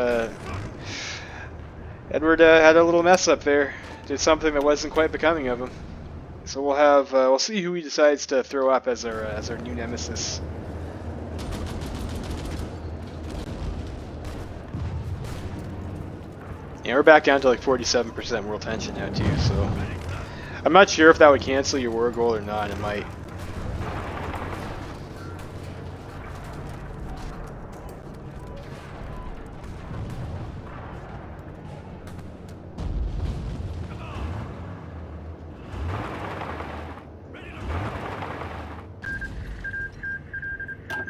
had a little mess up there. Did something that wasn't quite becoming of him. So we'll see who he decides to throw up as our new nemesis. Yeah, we're back down to like 47% world tension now too, so I'm not sure if that would cancel your war goal or not. It might.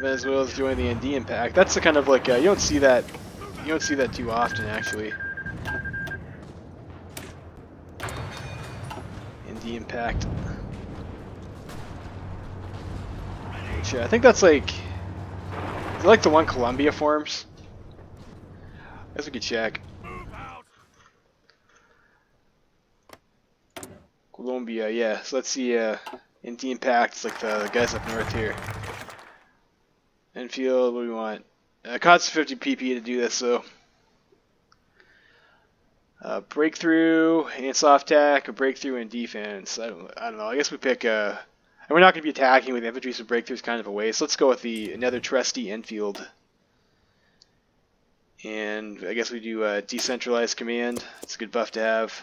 Venezuela's joining the Andean Pact. That's the kind of like you don't see that too often actually. Andean Pact. Which, I think that's like, is it like the one Colombia forms? I guess we could check. Colombia, yeah. So let's see. Andean Pact is like the guys up north here. Enfield, what do we want? Costs 50 PP to do this, so. Breakthrough, and soft attack, or breakthrough and defense. I don't know. I guess we pick. And we're not going to be attacking with infantry, so breakthrough is kind of a waste. Let's go with another trusty Enfield. And I guess we do decentralized command. It's a good buff to have.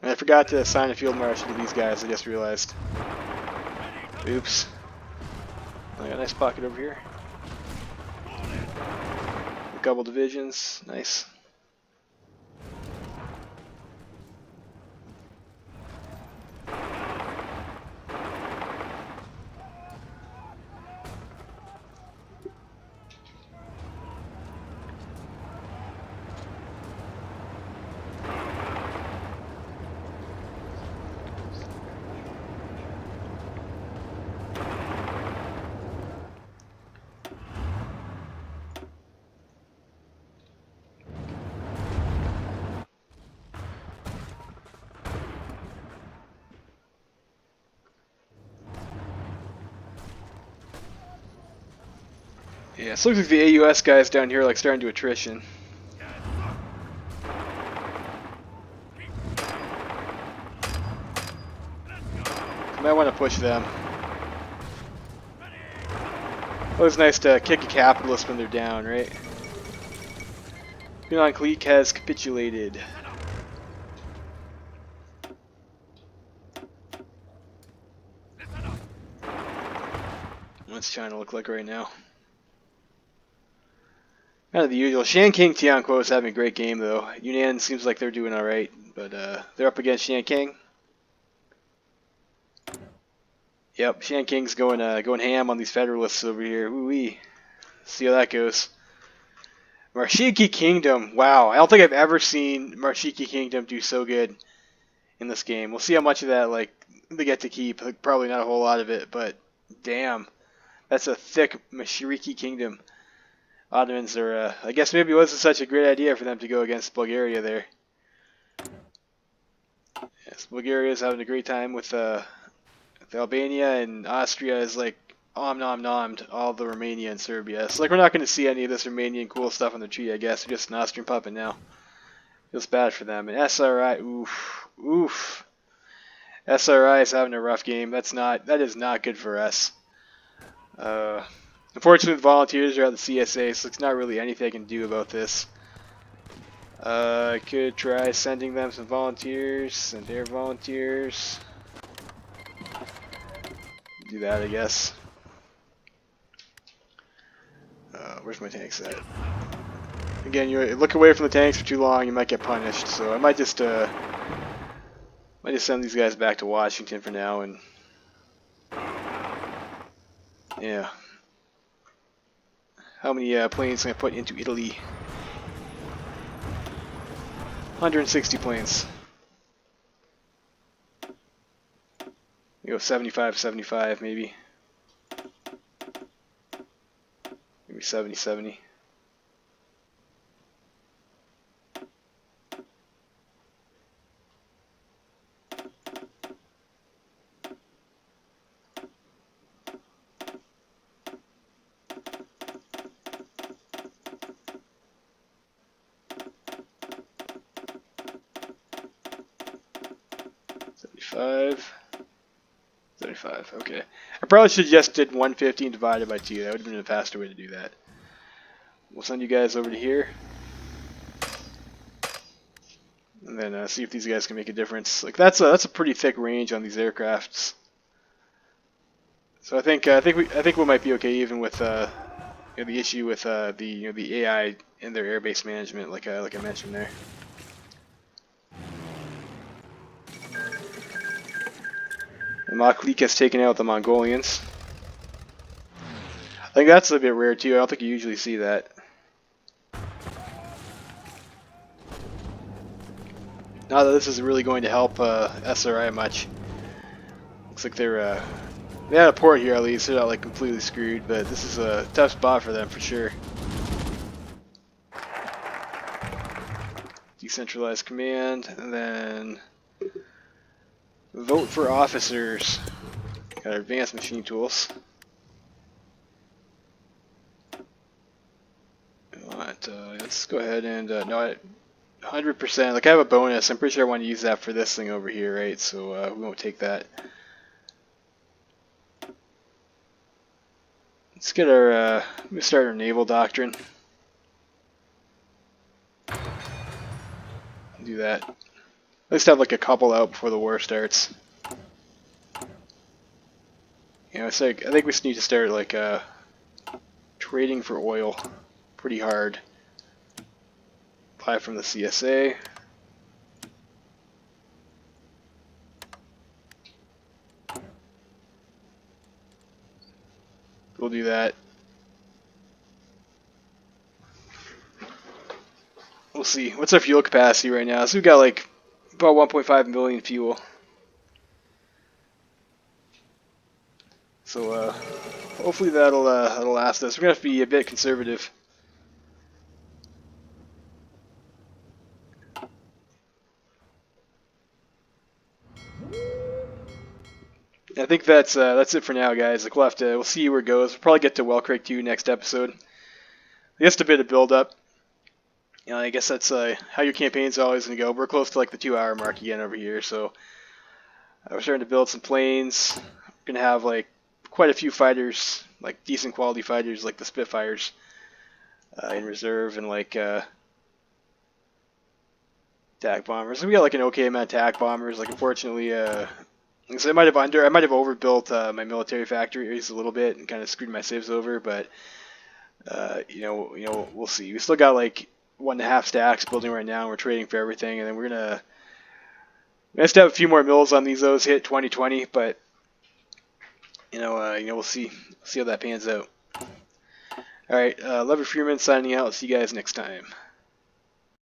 And I forgot to assign a field marshal to these guys, I just realized. Oops. I got a nice pocket over here. A couple divisions, nice. Yeah, it looks like the AUS guys down here like starting to attrition. Might want to push them. Always nice to kick a capitalist when they're down, right? Yunnan clique has capitulated. What's China look like right now? Kind of the usual. Shan King Tianquo is having a great game though. Yunnan seems like they're doing alright, but they're up against Shan King. Yep, Shan King's going ham on these Federalists over here. Ooh-wee. See how that goes. Marshiki Kingdom. Wow, I don't think I've ever seen Marshiki Kingdom do so good in this game. We'll see how much of that like they get to keep. Like, probably not a whole lot of it, but damn, that's a thick Marshiki Kingdom. Ottomans are, I guess maybe it wasn't such a great idea for them to go against Bulgaria there. Yes, Bulgaria is having a great time with Albania, and Austria is like nom-nommed all the Romania and Serbia. So like we're not going to see any of this Romanian cool stuff on the tree, I guess. They're just an Austrian puppet now. Feels bad for them. And SRI, oof. SRI is having a rough game. That is not good for us. Unfortunately, the volunteers are at the CSA, so it's not really anything I can do about this. I could try sending them some volunteers, and their volunteers. Do that, I guess. Where's my tanks at? Again, you look away from the tanks for too long, you might get punished. So I might just send these guys back to Washington for now, and yeah. How many planes can I put into Italy? 160 planes. You go 75, 75 maybe. Maybe 70, 70. $75. $75, okay. I probably should have just did 150 and divided by 2. That would have been a faster way to do that. We'll send you guys over to here. And then see if these guys can make a difference. Like that's a pretty thick range on these aircrafts. So I think we might be okay even with the issue with the AI in their airbase management, like I mentioned there. The Maklik has taken out the Mongolians. I think that's a bit rare too. I don't think you usually see that. Not that this is really going to help SRI much. Looks like they had a port here at least. They're not like completely screwed, but this is a tough spot for them for sure. Decentralized command, and then vote for officers. Got our advanced machine tools. Let's go ahead and no, 100%. Like I have a bonus. I'm pretty sure I want to use that for this thing over here, right? So we won't take that. Let's get our. Let's start our naval doctrine. Do that. least have like a couple out before the war starts. You know, it's like I think we just need to start like trading for oil pretty hard. Buy from the CSA. We'll do that. We'll see. What's our fuel capacity right now? So we've got like about 1.5 million fuel. So hopefully that'll last us. We're gonna have to be a bit conservative. I think that's it for now, guys. Like we'll see where it goes. We'll probably get to Well Creek 2 next episode. Just a bit of build up. You know, I guess that's how your campaign's always gonna go. We're close to like the 2 hour mark again over here, so we're starting to build some planes. We're gonna have like quite a few fighters, like decent quality fighters, like the Spitfires, in reserve, and like attack bombers. We got like an okay amount of attack bombers. Like unfortunately, so I might have overbuilt my military factories a little bit and kind of screwed my civs over, but you know, we'll see. We still got like 1.5 stacks building right now. And we're trading for everything, and then we're gonna still have a few more mills on these. Those hit 2020, but you know, we'll see how that pans out. All right, Lever Freeman signing out. See you guys next time.